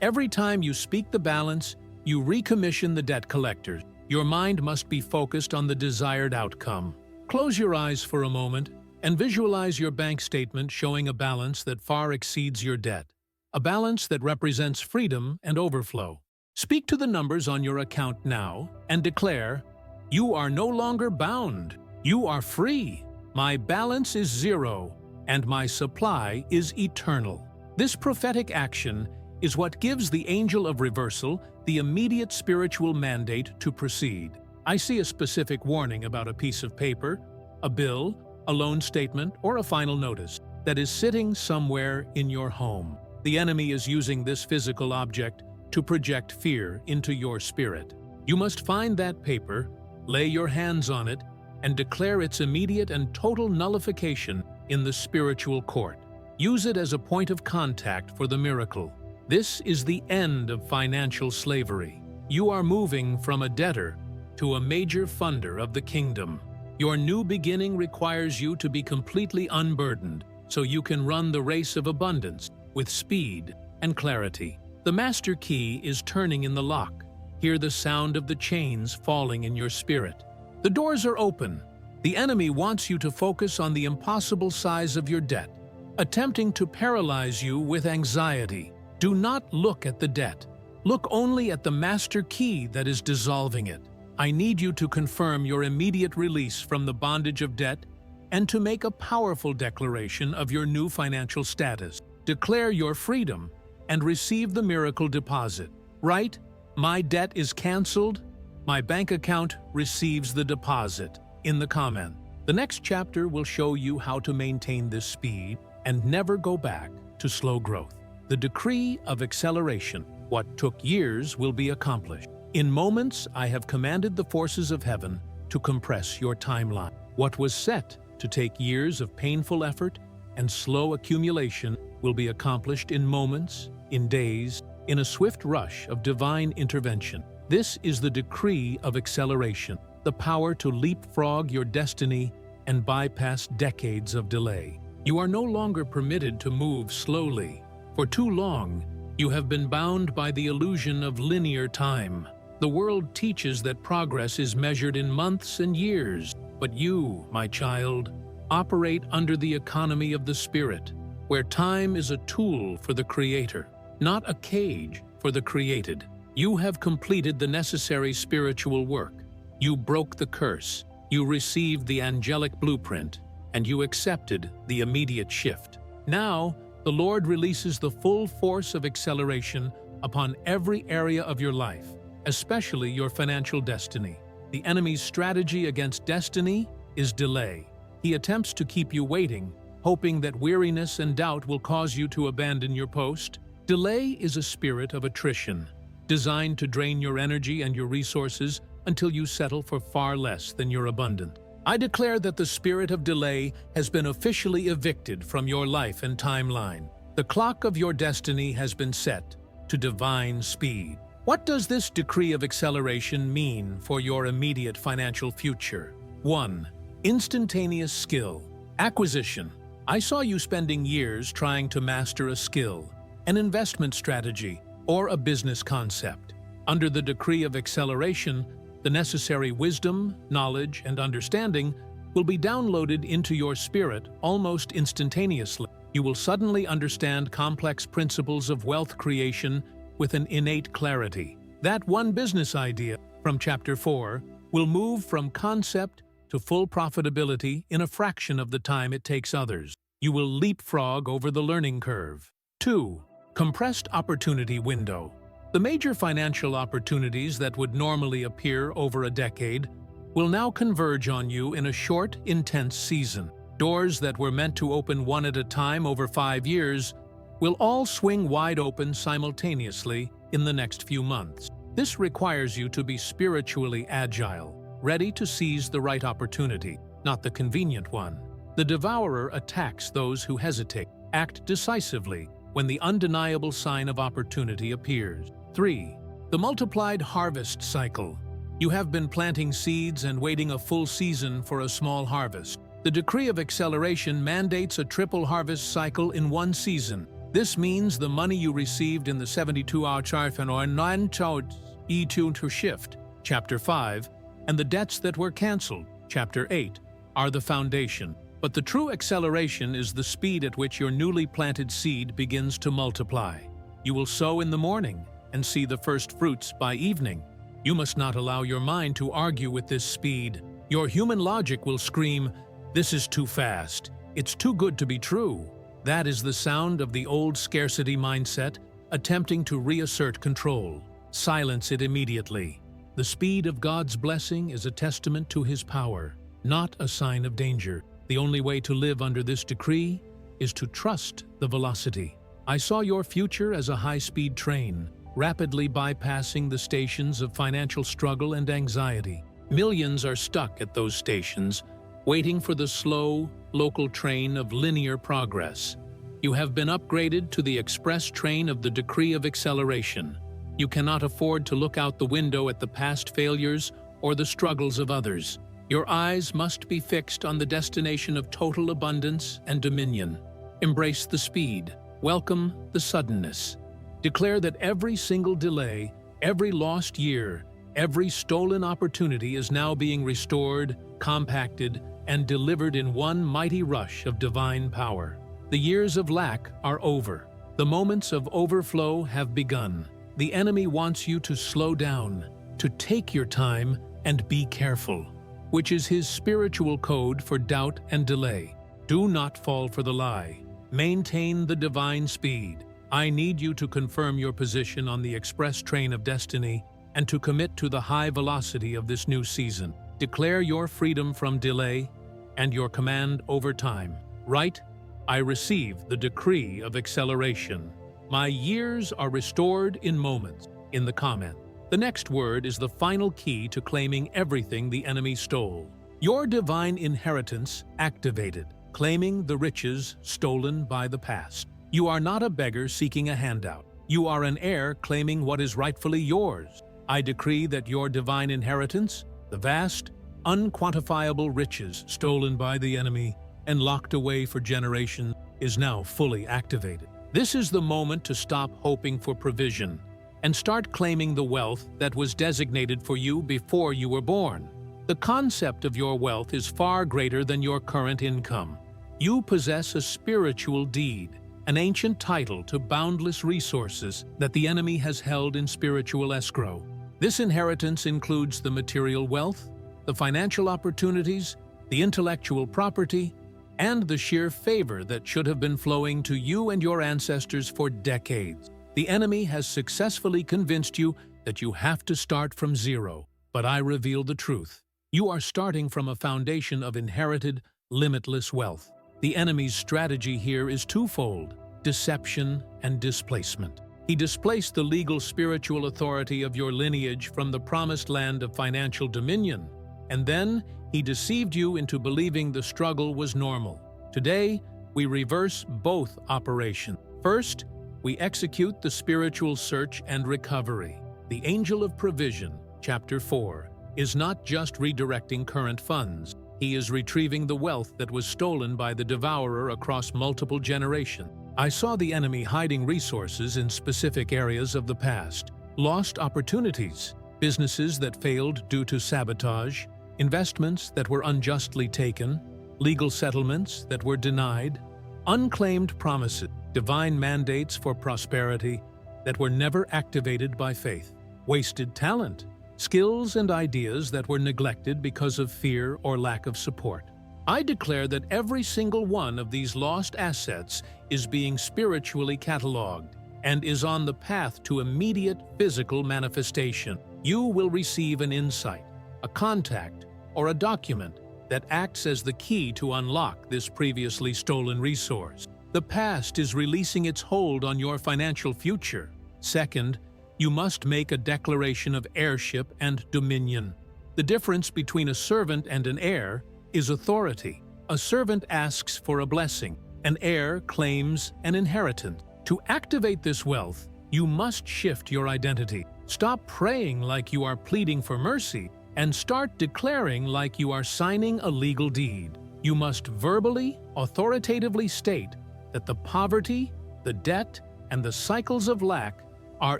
Every time you speak the balance, you recommission the debt collectors. Your mind must be focused on the desired outcome. Close your eyes for a moment and visualize your bank statement showing a balance that far exceeds your debt. A balance that represents freedom and overflow. Speak to the numbers on your account now and declare, "You are no longer bound. You are free. My balance is zero, and my supply is eternal." This prophetic action is what gives the angel of reversal the immediate spiritual mandate to proceed. I see a specific warning about a piece of paper, a bill, a loan statement, or a final notice that is sitting somewhere in your home. The enemy is using this physical object to project fear into your spirit. You must find that paper, lay your hands on it, and declare its immediate and total nullification in the spiritual court. Use it as a point of contact for the miracle. This is the end of financial slavery. You are moving from a debtor to a major funder of the kingdom. Your new beginning requires you to be completely unburdened so you can run the race of abundance with speed and clarity. The master key is turning in the lock. Hear the sound of the chains falling in your spirit. The doors are open. The enemy wants you to focus on the impossible size of your debt, attempting to paralyze you with anxiety. Do not look at the debt. Look only at the master key that is dissolving it. I need you to confirm your immediate release from the bondage of debt and to make a powerful declaration of your new financial status. Declare your freedom and receive the miracle deposit. Write, "My debt is canceled. My bank account receives the deposit," in the comment. The next chapter will show you how to maintain this speed and never go back to slow growth. The decree of acceleration. What took years will be accomplished. In moments, I have commanded the forces of heaven to compress your timeline. What was set to take years of painful effort and slow accumulation will be accomplished in moments, in days, in a swift rush of divine intervention. This is the decree of acceleration, the power to leapfrog your destiny and bypass decades of delay. You are no longer permitted to move slowly. For too long, you have been bound by the illusion of linear time. The world teaches that progress is measured in months and years, but you, my child, operate under the economy of the Spirit, where time is a tool for the Creator, not a cage for the created. You have completed the necessary spiritual work. You broke the curse. You received the angelic blueprint, and you accepted the immediate shift. Now, the Lord releases the full force of acceleration upon every area of your life, especially your financial destiny. The enemy's strategy against destiny is delay. He attempts to keep you waiting, hoping that weariness and doubt will cause you to abandon your post. Delay is a spirit of attrition, designed to drain your energy and your resources until you settle for far less than your abundance. I declare that the spirit of delay has been officially evicted from your life and timeline. The clock of your destiny has been set to divine speed. What does this decree of acceleration mean for your immediate financial future? 1. Instantaneous skill. Acquisition. I saw you spending years trying to master a skill, an investment strategy, or a business concept. Under the decree of acceleration, the necessary wisdom, knowledge, and understanding will be downloaded into your spirit almost instantaneously. You will suddenly understand complex principles of wealth creation with an innate clarity. That one business idea from Chapter 4 will move from concept to full profitability in a fraction of the time it takes others. You will leapfrog over the learning curve. 2. Compressed opportunity window. The major financial opportunities that would normally appear over a decade will now converge on you in a short, intense season. Doors that were meant to open one at a time over 5 years will all swing wide open simultaneously in the next few months. This requires you to be spiritually agile, ready to seize the right opportunity, not the convenient one. The devourer attacks those who hesitate. Act decisively when the undeniable sign of opportunity appears. 3. The multiplied harvest cycle. You have been planting seeds and waiting a full season for a small harvest. The decree of acceleration mandates a triple harvest cycle in one season. This means the money you received in the 72-hour chart or to shift, Chapter 5, and the debts that were canceled, Chapter 8, are the foundation. But the true acceleration is the speed at which your newly planted seed begins to multiply. You will sow in the morning and see the first fruits by evening. You must not allow your mind to argue with this speed. Your human logic will scream, "This is too fast. It's too good to be true." That is the sound of the old scarcity mindset attempting to reassert control. Silence it immediately. The speed of God's blessing is a testament to His power, not a sign of danger. The only way to live under this decree is to trust the velocity. I saw your future as a high-speed train, rapidly bypassing the stations of financial struggle and anxiety. Millions are stuck at those stations, waiting for the slow, local train of linear progress. You have been upgraded to the express train of the decree of acceleration. You cannot afford to look out the window at the past failures or the struggles of others. Your eyes must be fixed on the destination of total abundance and dominion. Embrace the speed. Welcome the suddenness. Declare that every single delay, every lost year, every stolen opportunity is now being restored, compacted, and delivered in one mighty rush of divine power. The years of lack are over. The moments of overflow have begun. The enemy wants you to slow down, to take your time and be careful, which is his spiritual code for doubt and delay. Do not fall for the lie. Maintain the divine speed. I need you to confirm your position on the express train of destiny and to commit to the high velocity of this new season. Declare your freedom from delay and your command over time. Write, "I receive the decree of acceleration. My years are restored in moments," in the comment. The next word is the final key to claiming everything the enemy stole. Your divine inheritance activated, claiming the riches stolen by the past. You are not a beggar seeking a handout. You are an heir claiming what is rightfully yours. I decree that your divine inheritance, the vast, unquantifiable riches stolen by the enemy and locked away for generations, is now fully activated. This is the moment to stop hoping for provision and start claiming the wealth that was designated for you before you were born. The concept of your wealth is far greater than your current income. You possess a spiritual deed, an ancient title to boundless resources that the enemy has held in spiritual escrow. This inheritance includes the material wealth, the financial opportunities, the intellectual property, and the sheer favor that should have been flowing to you and your ancestors for decades. The enemy has successfully convinced you that you have to start from zero, but I reveal the truth. You are starting from a foundation of inherited, limitless wealth. The enemy's strategy here is twofold: deception and displacement. He displaced the legal spiritual authority of your lineage from the promised land of financial dominion, and then he deceived you into believing the struggle was normal. Today, we reverse both operations. First, we execute the spiritual search and recovery. The angel of provision, chapter 4, is not just redirecting current funds. He is retrieving the wealth that was stolen by the devourer across multiple generations. I saw the enemy hiding resources in specific areas of the past: lost opportunities, businesses that failed due to sabotage, investments that were unjustly taken, legal settlements that were denied, unclaimed promises, divine mandates for prosperity that were never activated by faith, wasted talent, skills and ideas that were neglected because of fear or lack of support. I declare that every single one of these lost assets is being spiritually cataloged and is on the path to immediate physical manifestation. You will receive an insight, a contact, or a document that acts as the key to unlock this previously stolen resource. The past is releasing its hold on your financial future. Second, you must make a declaration of heirship and dominion. The difference between a servant and an heir is authority. A servant asks for a blessing. An heir claims an inheritance. To activate this wealth, you must shift your identity. Stop praying like you are pleading for mercy and start declaring like you are signing a legal deed. You must verbally, authoritatively state that the poverty, the debt, and the cycles of lack are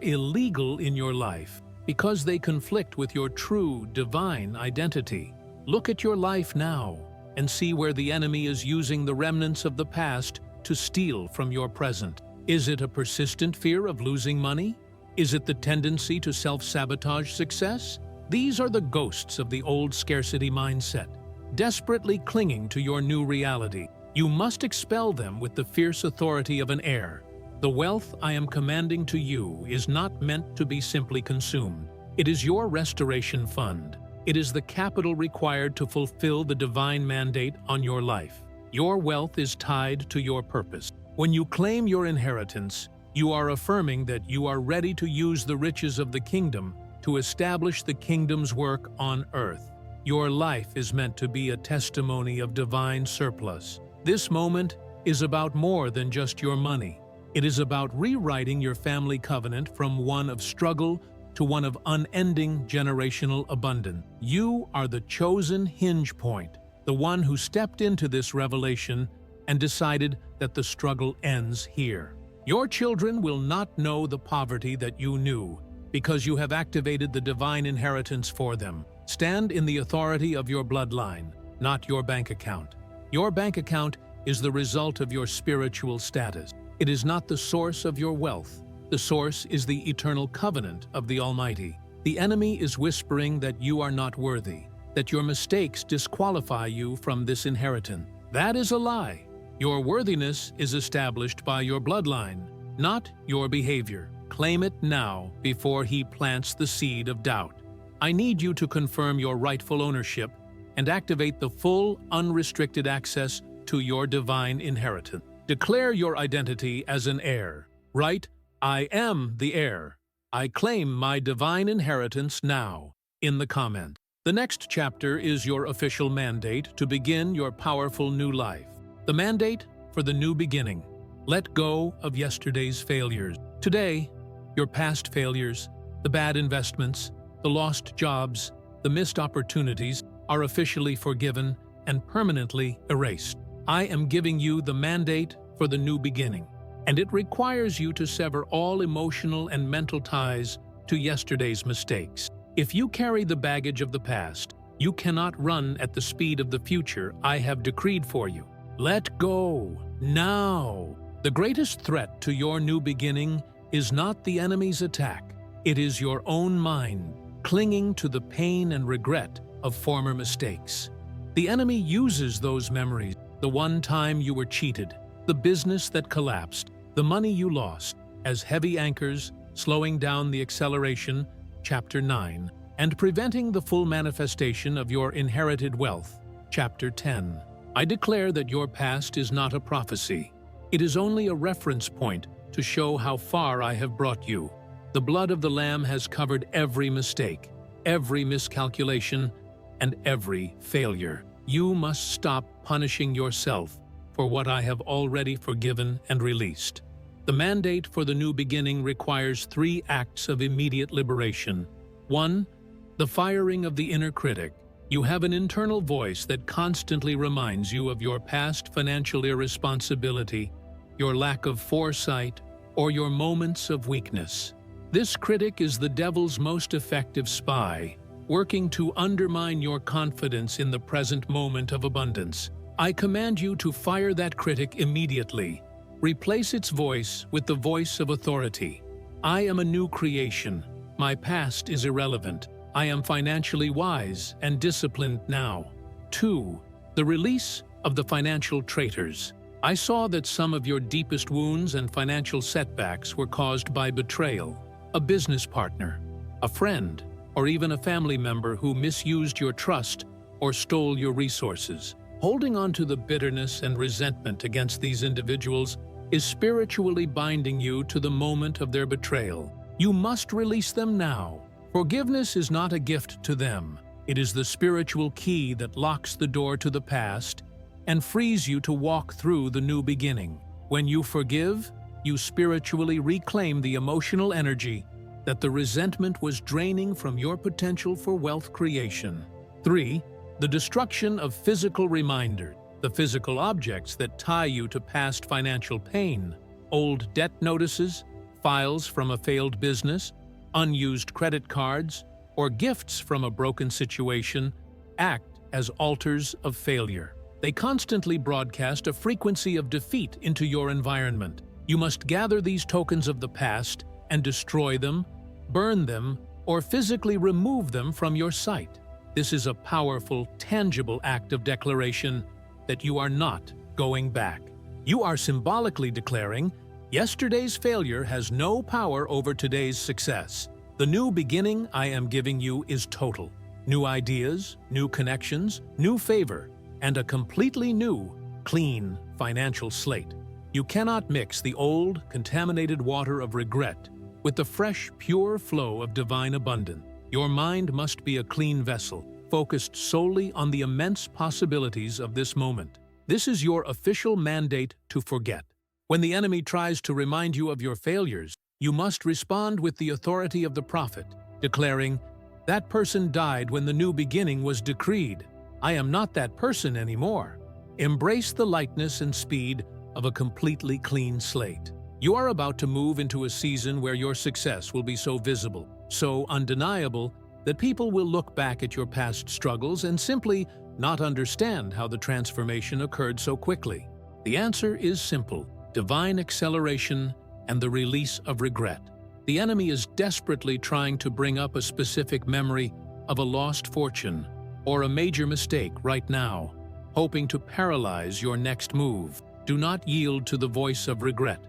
illegal in your life because they conflict with your true divine identity. Look at your life now and see where the enemy is using the remnants of the past to steal from your present. Is it a persistent fear of losing money? Is it the tendency to self-sabotage success? These are the ghosts of the old scarcity mindset, desperately clinging to your new reality. You must expel them with the fierce authority of an heir. The wealth I am commanding to you is not meant to be simply consumed. It is your restoration fund. It is the capital required to fulfill the divine mandate on your life. Your wealth is tied to your purpose. When you claim your inheritance, you are affirming that you are ready to use the riches of the kingdom to establish the kingdom's work on earth. Your life is meant to be a testimony of divine surplus. This moment is about more than just your money. It is about rewriting your family covenant from one of struggle to one of unending generational abundance. You are the chosen hinge point, the one who stepped into this revelation and decided that the struggle ends here. Your children will not know the poverty that you knew because you have activated the divine inheritance for them. Stand in the authority of your bloodline, not your bank account. Your bank account is the result of your spiritual status. It is not the source of your wealth. The source is the eternal covenant of the Almighty. The enemy is whispering that you are not worthy, that your mistakes disqualify you from this inheritance. That is a lie. Your worthiness is established by your bloodline, not your behavior. Claim it now before he plants the seed of doubt. I need you to confirm your rightful ownership and activate the full, unrestricted access to your divine inheritance. Declare your identity as an heir. Write, "I am the heir. I claim my divine inheritance now," in the comments. The next chapter is your official mandate to begin your powerful new life. The mandate for the new beginning. Let go of yesterday's failures. Today, your past failures, the bad investments, the lost jobs, the missed opportunities are officially forgiven and permanently erased. I am giving you the mandate for the new beginning, and it requires you to sever all emotional and mental ties to yesterday's mistakes. If you carry the baggage of the past, you cannot run at the speed of the future I have decreed for you. Let go, now. The greatest threat to your new beginning is not the enemy's attack. It is your own mind, clinging to the pain and regret of former mistakes. The enemy uses those memories, the one time you were cheated, the business that collapsed, the money you lost, as heavy anchors, slowing down the acceleration, Chapter 9, and preventing the full manifestation of your inherited wealth, Chapter 10. I declare that your past is not a prophecy. It is only a reference point to show how far I have brought you. The blood of the Lamb has covered every mistake, every miscalculation, and every failure. You must stop punishing yourself for what I have already forgiven and released. The mandate for the new beginning requires 3 acts of immediate liberation. 1. The firing of the inner critic. You have an internal voice that constantly reminds you of your past financial irresponsibility, your lack of foresight, or your moments of weakness. This critic is the devil's most effective spy, working to undermine your confidence in the present moment of abundance. I command you to fire that critic immediately. Replace its voice with the voice of authority. I am a new creation. My past is irrelevant. I am financially wise and disciplined now. 2. The release of the financial traitors. I saw that some of your deepest wounds and financial setbacks were caused by betrayal. A business partner, a friend, or even a family member who misused your trust or stole your resources. Holding on to the bitterness and resentment against these individuals is spiritually binding you to the moment of their betrayal. You must release them now. Forgiveness is not a gift to them. It is the spiritual key that locks the door to the past and frees you to walk through the new beginning. When you forgive, you spiritually reclaim the emotional energy that the resentment was draining from your potential for wealth creation. 3. The destruction of physical reminders, the physical objects that tie you to past financial pain, old debt notices, files from a failed business, unused credit cards, or gifts from a broken situation, act as altars of failure. They constantly broadcast a frequency of defeat into your environment. You must gather these tokens of the past and destroy them, burn them, or physically remove them from your sight. This is a powerful, tangible act of declaration that you are not going back. You are symbolically declaring, yesterday's failure has no power over today's success. The new beginning I am giving you is total. New ideas, new connections, new favor, and a completely new, clean financial slate. You cannot mix the old, contaminated water of regret with the fresh, pure flow of divine abundance. Your mind must be a clean vessel, focused solely on the immense possibilities of this moment. This is your official mandate to forget. When the enemy tries to remind you of your failures, you must respond with the authority of the prophet, declaring, "That person died when the new beginning was decreed. I am not that person anymore." Embrace the lightness and speed of a completely clean slate. You are about to move into a season where your success will be so visible, so undeniable, that people will look back at your past struggles and simply not understand how the transformation occurred so quickly. The answer is simple: divine acceleration and the release of regret. The enemy is desperately trying to bring up a specific memory of a lost fortune or a major mistake right now, hoping to paralyze your next move. Do not yield to the voice of regret.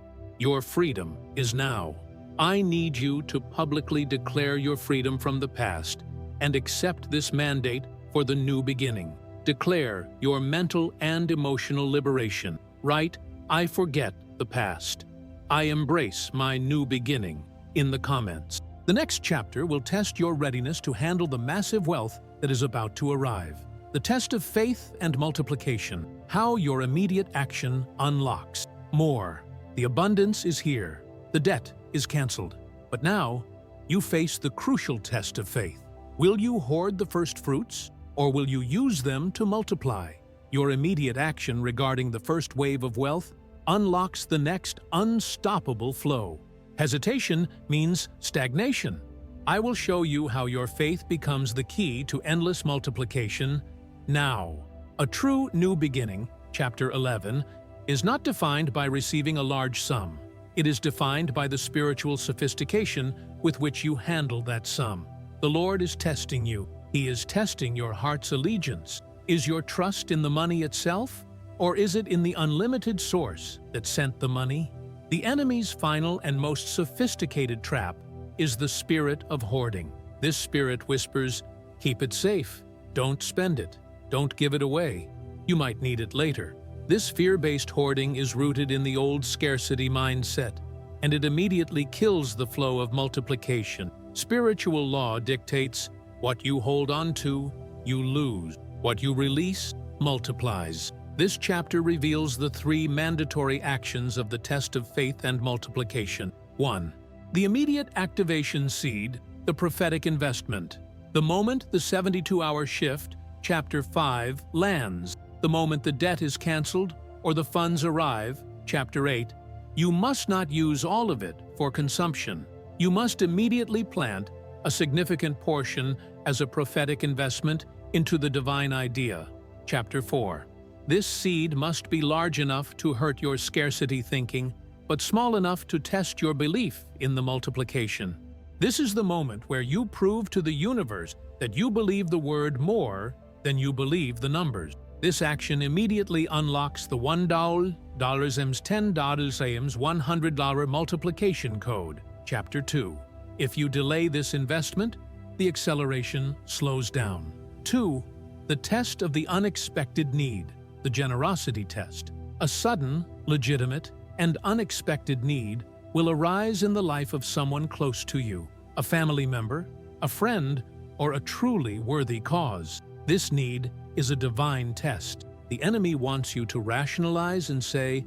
Your freedom is now. I need you to publicly declare your freedom from the past and accept this mandate for the new beginning. Declare your mental and emotional liberation. Write, "I forget the past. I embrace my new beginning," in the comments. The next chapter will test your readiness to handle the massive wealth that is about to arrive. The test of faith and multiplication, how your immediate action unlocks more. The abundance is here. The debt is canceled. But now, you face the crucial test of faith. Will you hoard the first fruits, or will you use them to multiply? Your immediate action regarding the first wave of wealth unlocks the next unstoppable flow. Hesitation means stagnation. I will show you how your faith becomes the key to endless multiplication now. A true new beginning, chapter 11, is not defined by receiving a large sum. It is defined by the spiritual sophistication with which you handle that sum. The Lord is testing you. He is testing your heart's allegiance. Is your trust in the money itself, Or is it in the unlimited source that sent the money? The enemy's final and most sophisticated trap is the spirit of hoarding. This spirit whispers, keep it safe, don't spend it, don't give it away, you might need it later. This fear-based hoarding is rooted in the old scarcity mindset, and it immediately kills the flow of multiplication. Spiritual law dictates, what you hold on to, you lose. What you release, multiplies. This chapter reveals the 3 mandatory actions of the test of faith and multiplication. 1. The immediate activation seed, the prophetic investment. The moment the 72-hour shift, chapter 5, lands, the moment the debt is canceled or the funds arrive, chapter 8, you must not use all of it for consumption. You must immediately plant a significant portion as a prophetic investment into the divine idea, chapter 4. This seed must be large enough to hurt your scarcity thinking, but small enough to test your belief in the multiplication. This is the moment where you prove to the universe that you believe the word more than you believe the numbers. This action immediately unlocks the $1, $10, $100 multiplication code, chapter 2. If you delay this investment, the acceleration slows down. 2. The test of the unexpected need, the generosity test. A sudden, legitimate, and unexpected need will arise in the life of someone close to you, a family member, a friend, or a truly worthy cause. This need is a divine test. The enemy wants you to rationalize and say,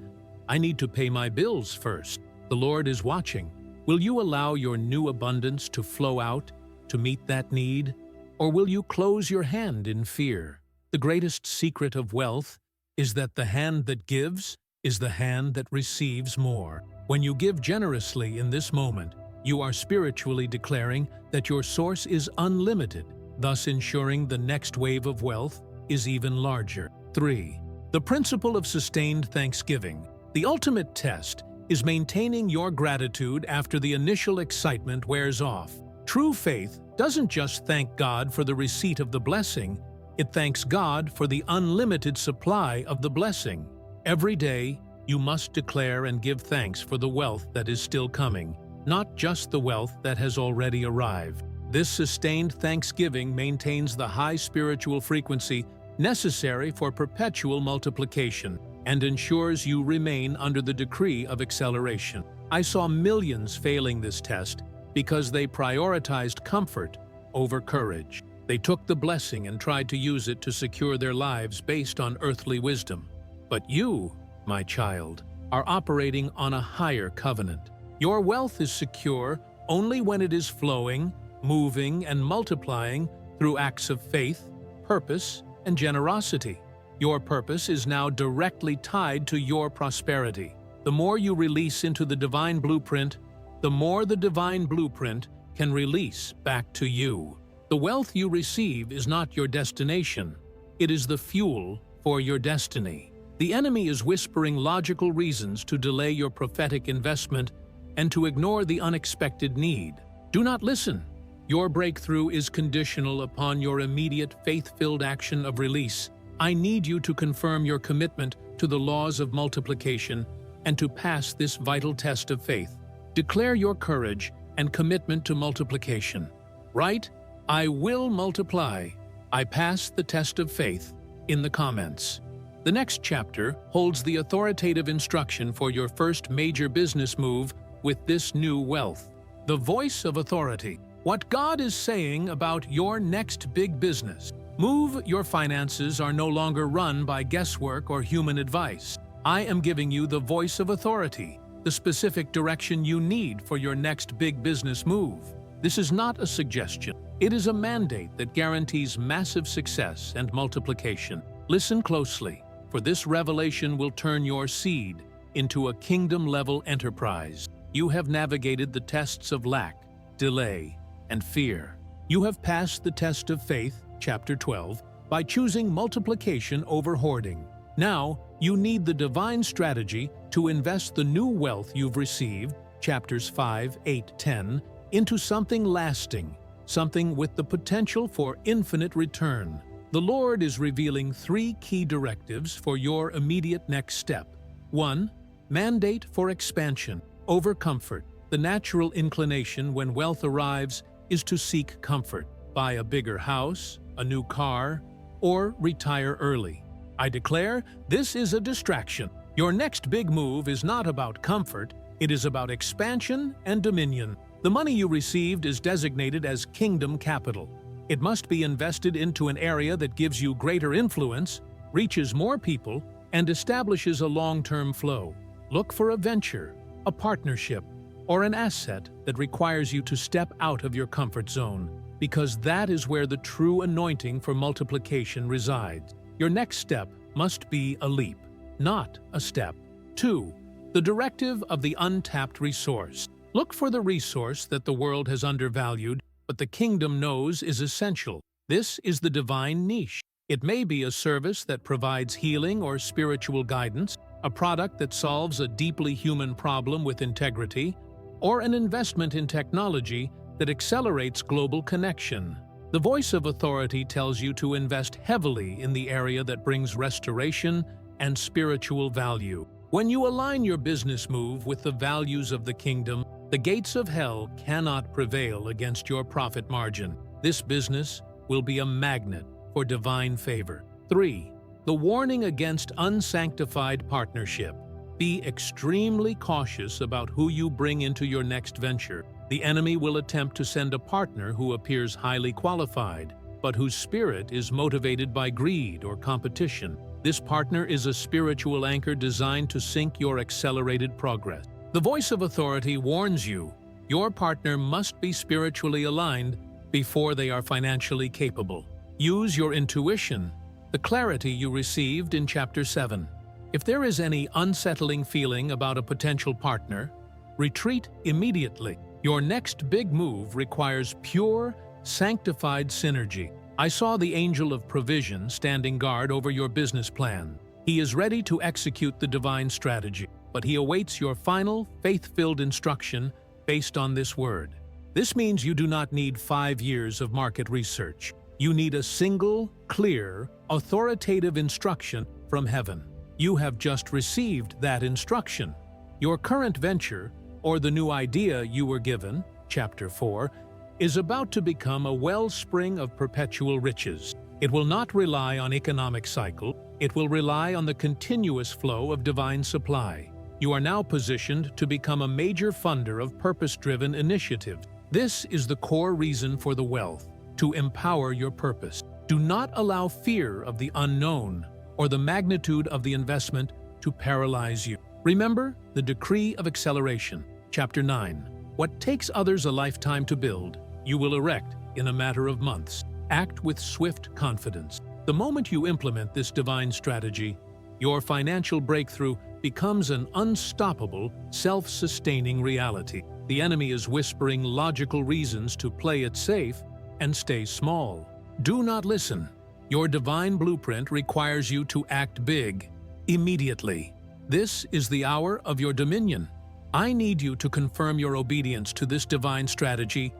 I need to pay my bills first. The Lord is watching. Will you allow your new abundance to flow out to meet that need? Or will you close your hand in fear? The greatest secret of wealth is that the hand that gives is the hand that receives more. When you give generously in this moment, you are spiritually declaring that your source is unlimited, thus ensuring the next wave of wealth is even larger. 3. The principle of sustained thanksgiving. The ultimate test is maintaining your gratitude after the initial excitement wears off. True faith doesn't just thank God for the receipt of the blessing, it thanks God for the unlimited supply of the blessing. Every day, you must declare and give thanks for the wealth that is still coming, not just the wealth that has already arrived. This sustained thanksgiving maintains the high spiritual frequency necessary for perpetual multiplication and ensures you remain under the decree of acceleration. I saw millions failing this test because they prioritized comfort over courage. They took the blessing and tried to use it to secure their lives based on earthly wisdom. But you, my child, are operating on a higher covenant. Your wealth is secure only when it is flowing, moving, and multiplying through acts of faith, purpose, and generosity. Your purpose is now directly tied to your prosperity. The more you release into the divine blueprint, the more the divine blueprint can release back to you. The wealth you receive is not your destination. It is the fuel for your destiny. The enemy is whispering logical reasons to delay your prophetic investment and to ignore the unexpected need. Do not listen. Your breakthrough is conditional upon your immediate faith-filled action of release. I need you to confirm your commitment to the laws of multiplication and to pass this vital test of faith. Declare your courage and commitment to multiplication. Write, I will multiply. I pass the test of faith in the comments. The next chapter holds the authoritative instruction for your first major business move with this new wealth. The voice of authority. What God is saying about your next big business. Move your finances are no longer run by guesswork or human advice. I am giving you the voice of authority, the specific direction you need for your next big business move. This is not a suggestion. It is a mandate that guarantees massive success and multiplication. Listen closely, for this revelation will turn your seed into a kingdom-level enterprise. You have navigated the tests of lack, delay, and fear. You have passed the test of faith, chapter 12, by choosing multiplication over hoarding. Now, you need the divine strategy to invest the new wealth you've received, chapters 5, 8, 10, into something lasting, something with the potential for infinite return. The The Lord is revealing 3 key directives for your immediate next step. 1. Mandate for expansion over comfort. The natural inclination when wealth arrives is to seek comfort. Buy a bigger house, a new car, or retire early. I declare this is a distraction. Your next big move is not about comfort, it is about expansion and dominion. The money you received is designated as kingdom capital. It must be invested into an area that gives you greater influence, reaches more people, and establishes a long-term flow. Look for a venture, a partnership, or an asset that requires you to step out of your comfort zone, because that is where the true anointing for multiplication resides. Your next step must be a leap, not a step. 2. The directive of the untapped resource. Look for the resource that the world has undervalued, but the kingdom knows is essential. This is the divine niche. It may be a service that provides healing or spiritual guidance, a product that solves a deeply human problem with integrity, or an investment in technology that accelerates global connection. The voice of authority tells you to invest heavily in the area that brings restoration and spiritual value. When you align your business move with the values of the kingdom, the gates of hell cannot prevail against your profit margin. This business will be a magnet for divine favor. 3. The warning against unsanctified partnership. Be extremely cautious about who you bring into your next venture. The enemy will attempt to send a partner who appears highly qualified, but whose spirit is motivated by greed or competition. This partner is a spiritual anchor designed to sink your accelerated progress. The voice of authority warns you, your partner must be spiritually aligned before they are financially capable. Use your intuition, the clarity you received in Chapter 7. If there is any unsettling feeling about a potential partner, retreat immediately. Your next big move requires pure, sanctified synergy. I saw the angel of provision standing guard over your business plan. He is ready to execute the divine strategy, but he awaits your final, faith-filled instruction based on this word. This means you do not need 5 years of market research. You need a single, clear, authoritative instruction from heaven. You have just received that instruction. Your current venture, or the new idea you were given, Chapter 4, is about to become a wellspring of perpetual riches. It will not rely on economic cycle, it will rely on the continuous flow of divine supply. You are now positioned to become a major funder of purpose-driven initiatives. This is the core reason for the wealth, to empower your purpose. Do not allow fear of the unknown or the magnitude of the investment to paralyze you. Remember the decree of acceleration, Chapter 9. What takes others a lifetime to build, you will erect in a matter of months. Act with swift confidence. The moment you implement this divine strategy, your financial breakthrough becomes an unstoppable, self-sustaining reality. The enemy is whispering logical reasons to play it safe and stay small. Do not listen. Your divine blueprint requires you to act big, immediately. This is the hour of your dominion. I need you to confirm your obedience to this divine strategy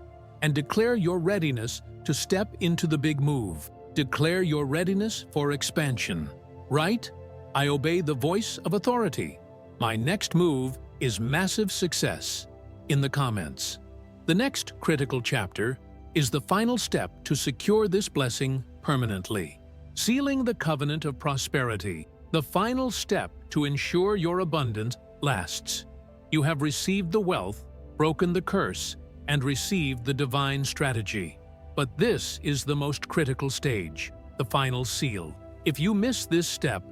and declare your readiness to step into the big move. Declare your readiness for expansion. Right? I obey the voice of authority. My next move is massive success. In the comments. The next critical chapter is the final step to secure this blessing permanently. Sealing the covenant of prosperity, the final step to ensure your abundance lasts. You have received the wealth, broken the curse, and received the divine strategy. But this is the most critical stage, the final seal. If you miss this step,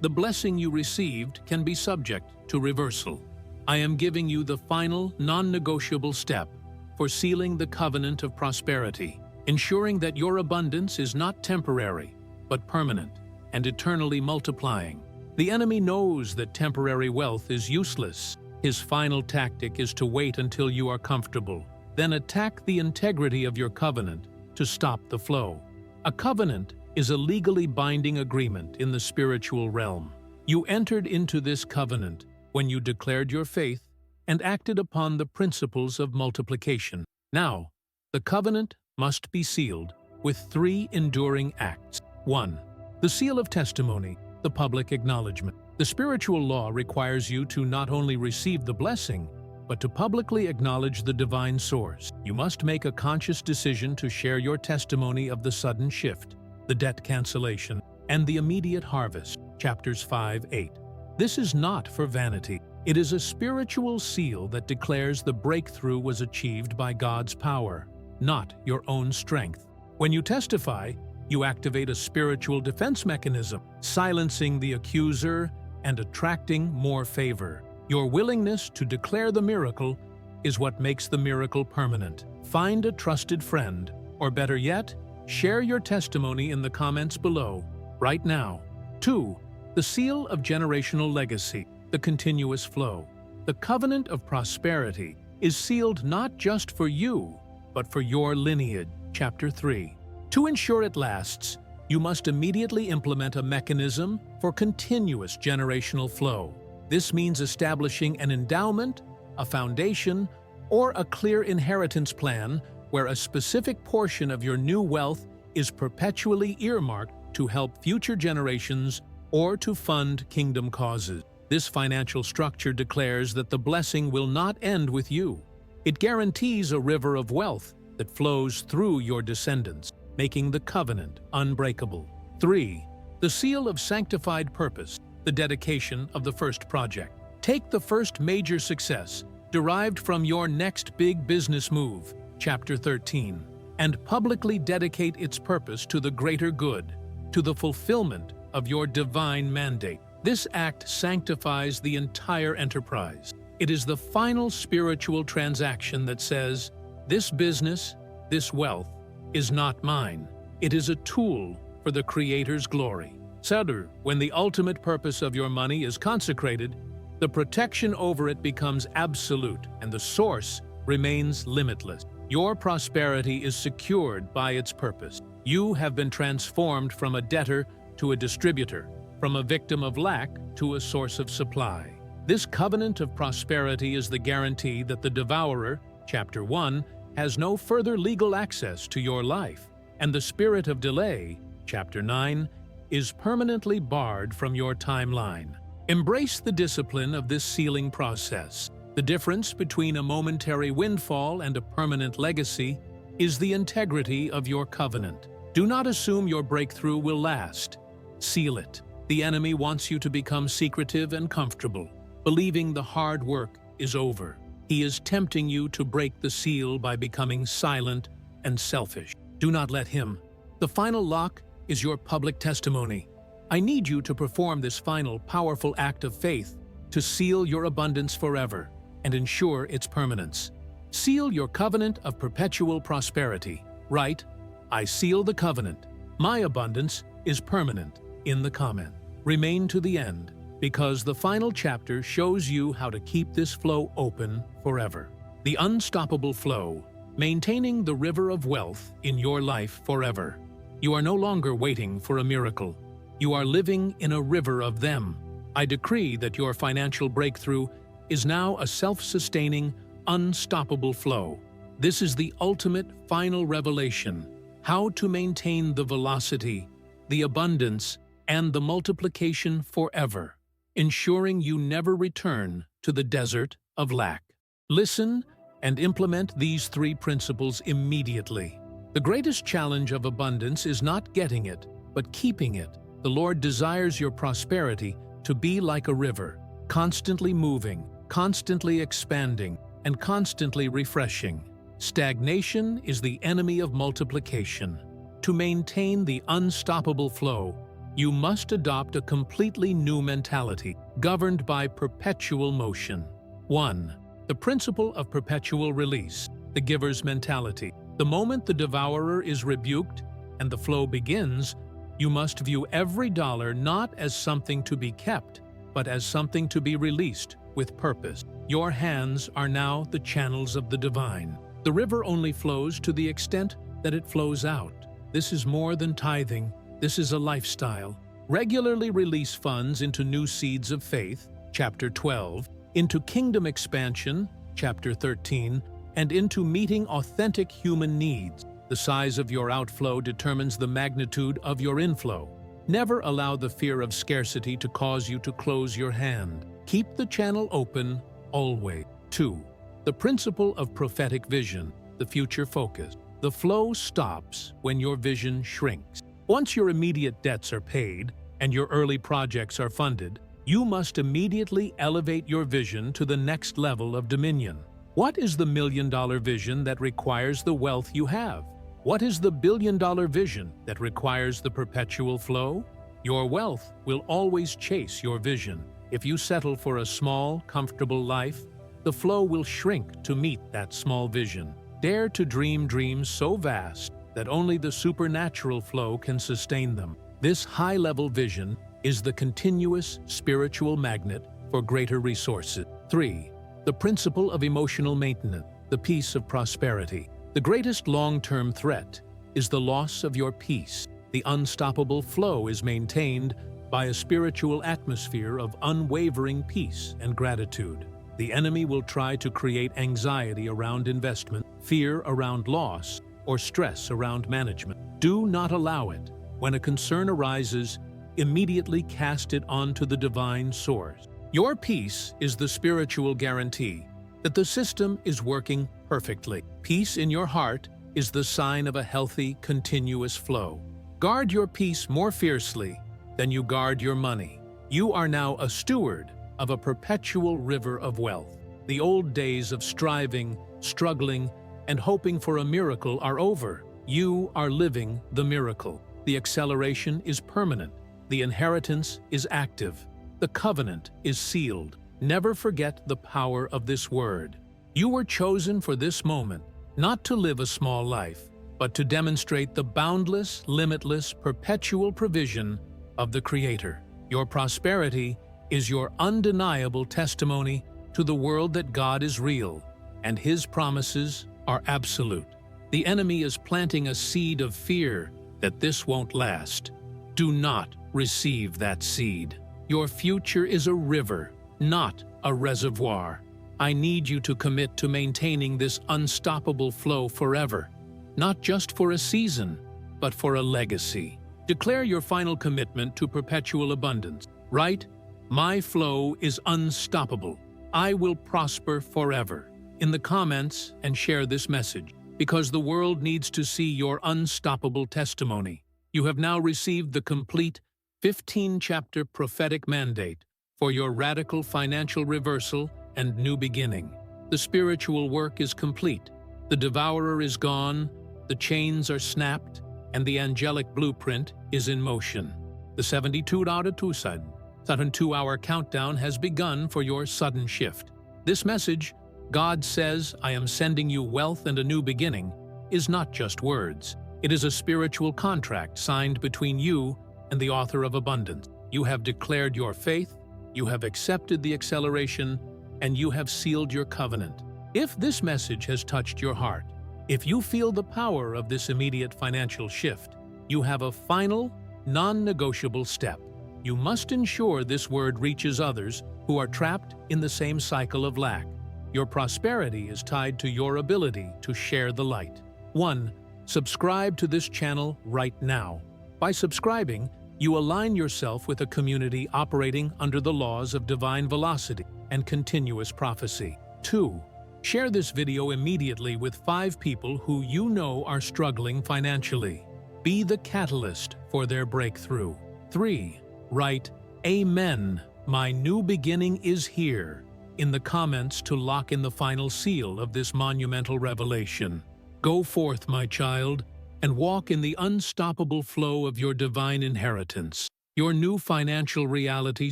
the blessing you received can be subject to reversal. I am giving you the final, non-negotiable step for sealing the covenant of prosperity, ensuring that your abundance is not temporary, but permanent and eternally multiplying. The enemy knows that temporary wealth is useless. His final tactic is to wait until you are comfortable, then attack the integrity of your covenant to stop the flow. A covenant is a legally binding agreement in the spiritual realm. You entered into this covenant when you declared your faith and acted upon the principles of multiplication. Now, the covenant must be sealed with 3 enduring acts. 1. The seal of testimony, the public acknowledgement. The spiritual law requires you to not only receive the blessing, but to publicly acknowledge the divine source. You must make a conscious decision to share your testimony of the sudden shift, the debt cancellation, and the immediate harvest, chapters 5-8. This is not for vanity. It is a spiritual seal that declares the breakthrough was achieved by God's power, not your own strength. When you testify, you activate a spiritual defense mechanism, silencing the accuser and attracting more favor. Your willingness to declare the miracle is what makes the miracle permanent. Find a trusted friend, or better yet, share your testimony in the comments below, right now. 2. The seal of generational legacy, the continuous flow. The covenant of prosperity is sealed not just for you, but for your lineage, chapter 3. To ensure it lasts, you must immediately implement a mechanism for continuous generational flow. This means establishing an endowment, a foundation, or a clear inheritance plan where a specific portion of your new wealth is perpetually earmarked to help future generations or to fund kingdom causes. This financial structure declares that the blessing will not end with you. It guarantees a river of wealth that flows through your descendants, making the covenant unbreakable. 3. The seal of sanctified purpose, the dedication of the first project. Take the first major success, derived from your next big business move, chapter 13, and publicly dedicate its purpose to the greater good, to the fulfillment of your divine mandate. This act sanctifies the entire enterprise. It is the final spiritual transaction that says, this business, this wealth, is not mine. It is a tool for the Creator's glory. Sadr, when the ultimate purpose of your money is consecrated, the protection over it becomes absolute and the source remains limitless. Your prosperity is secured by its purpose. You have been transformed from a debtor to a distributor, from a victim of lack to a source of supply. This covenant of prosperity is the guarantee that the devourer, chapter 1, has no further legal access to your life, and the spirit of delay, chapter 9, is permanently barred from your timeline. Embrace the discipline of this sealing process. The difference between a momentary windfall and a permanent legacy is the integrity of your covenant. Do not assume your breakthrough will last. Seal it. The enemy wants you to become secretive and comfortable, believing the hard work is over. He is tempting you to break the seal by becoming silent and selfish. Do not let him. The final lock is your public testimony. I need you to perform this final, powerful act of faith to seal your abundance forever and ensure its permanence. Seal your covenant of perpetual prosperity. Write, I seal the covenant. My abundance is permanent in the comment. Remain to the end, because the final chapter shows you how to keep this flow open forever. The unstoppable flow, maintaining the river of wealth in your life forever. You are no longer waiting for a miracle. You are living in a river of them. I decree that your financial breakthrough is now a self-sustaining, unstoppable flow. This is the ultimate final revelation, how to maintain the velocity, the abundance, and the multiplication forever, ensuring you never return to the desert of lack. Listen and implement these 3 principles immediately. The greatest challenge of abundance is not getting it, but keeping it. The Lord desires your prosperity to be like a river, constantly moving, constantly expanding, and constantly refreshing. Stagnation is the enemy of multiplication. To maintain the unstoppable flow, you must adopt a completely new mentality, governed by perpetual motion. 1. The principle of perpetual release, the giver's mentality. The moment the devourer is rebuked and the flow begins, you must view every dollar not as something to be kept, but as something to be released with purpose. Your hands are now the channels of the divine. The river only flows to the extent that it flows out. This is more than tithing. This is a lifestyle. Regularly release funds into new seeds of faith, chapter 12, into kingdom expansion, chapter 13, and into meeting authentic human needs, The size of your outflow determines the magnitude of your inflow. Never allow the fear of scarcity to cause you to close your hand. Keep the channel open, always. 2. The principle of prophetic vision, the future focus. The flow stops when your vision shrinks. Once your immediate debts are paid and your early projects are funded, you must immediately elevate your vision to the next level of dominion. What is the million-dollar vision that requires the wealth you have? What is the billion-dollar vision that requires the perpetual flow? Your wealth will always chase your vision. If you settle for a small, comfortable life, the flow will shrink to meet that small vision. Dare to dream dreams so vast that only the supernatural flow can sustain them. This high-level vision is the continuous spiritual magnet for greater resources. 3. The principle of emotional maintenance, the peace of prosperity. The greatest long-term threat is the loss of your peace. The unstoppable flow is maintained by a spiritual atmosphere of unwavering peace and gratitude. The enemy will try to create anxiety around investment, fear around loss, or stress around management. Do not allow it. When a concern arises, immediately cast it onto the divine source. Your peace is the spiritual guarantee that the system is working perfectly. Peace in your heart is the sign of a healthy, continuous flow. Guard your peace more fiercely than you guard your money. You are now a steward of a perpetual river of wealth. The old days of striving, struggling, and hoping for a miracle are over. You are living the miracle. The acceleration is permanent. The inheritance is active. The covenant is sealed. Never forget the power of this word. You were chosen for this moment, not to live a small life, but to demonstrate the boundless, limitless, perpetual provision of the Creator. Your prosperity is your undeniable testimony to the world that God is real, and His promises are absolute. The enemy is planting a seed of fear that this won't last. Do not receive that seed. Your future is a river, not a reservoir. I need you to commit to maintaining this unstoppable flow forever, not just for a season, but for a legacy. Declare your final commitment to perpetual abundance. Write, "My flow is unstoppable. I will prosper forever," in the comments, and share this message, because the world needs to see your unstoppable testimony. You have now received the complete 15-chapter prophetic mandate for your radical financial reversal and new beginning. The spiritual work is complete. The devourer is gone, the chains are snapped, and the angelic blueprint is in motion. The 72-hour countdown has begun for your sudden shift. This message, "God says, I am sending you wealth and a new beginning," is not just words. It is a spiritual contract signed between you and the author of abundance. You have declared your faith, you have accepted the acceleration, and you have sealed your covenant. If this message has touched your heart, if you feel the power of this immediate financial shift, you have a final, non-negotiable step. You must ensure this word reaches others who are trapped in the same cycle of lack. Your prosperity is tied to your ability to share the light. 1. Subscribe to this channel right now. By subscribing, you align yourself with a community operating under the laws of divine velocity and continuous prophecy. 2. Share this video immediately with 5 people who you know are struggling financially. Be the catalyst for their breakthrough. 3. Write, "Amen, my new beginning is here," in the comments to lock in the final seal of this monumental revelation. Go forth, my child, and walk in the unstoppable flow of your divine inheritance. Your new financial reality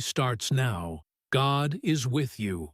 starts now. God is with you.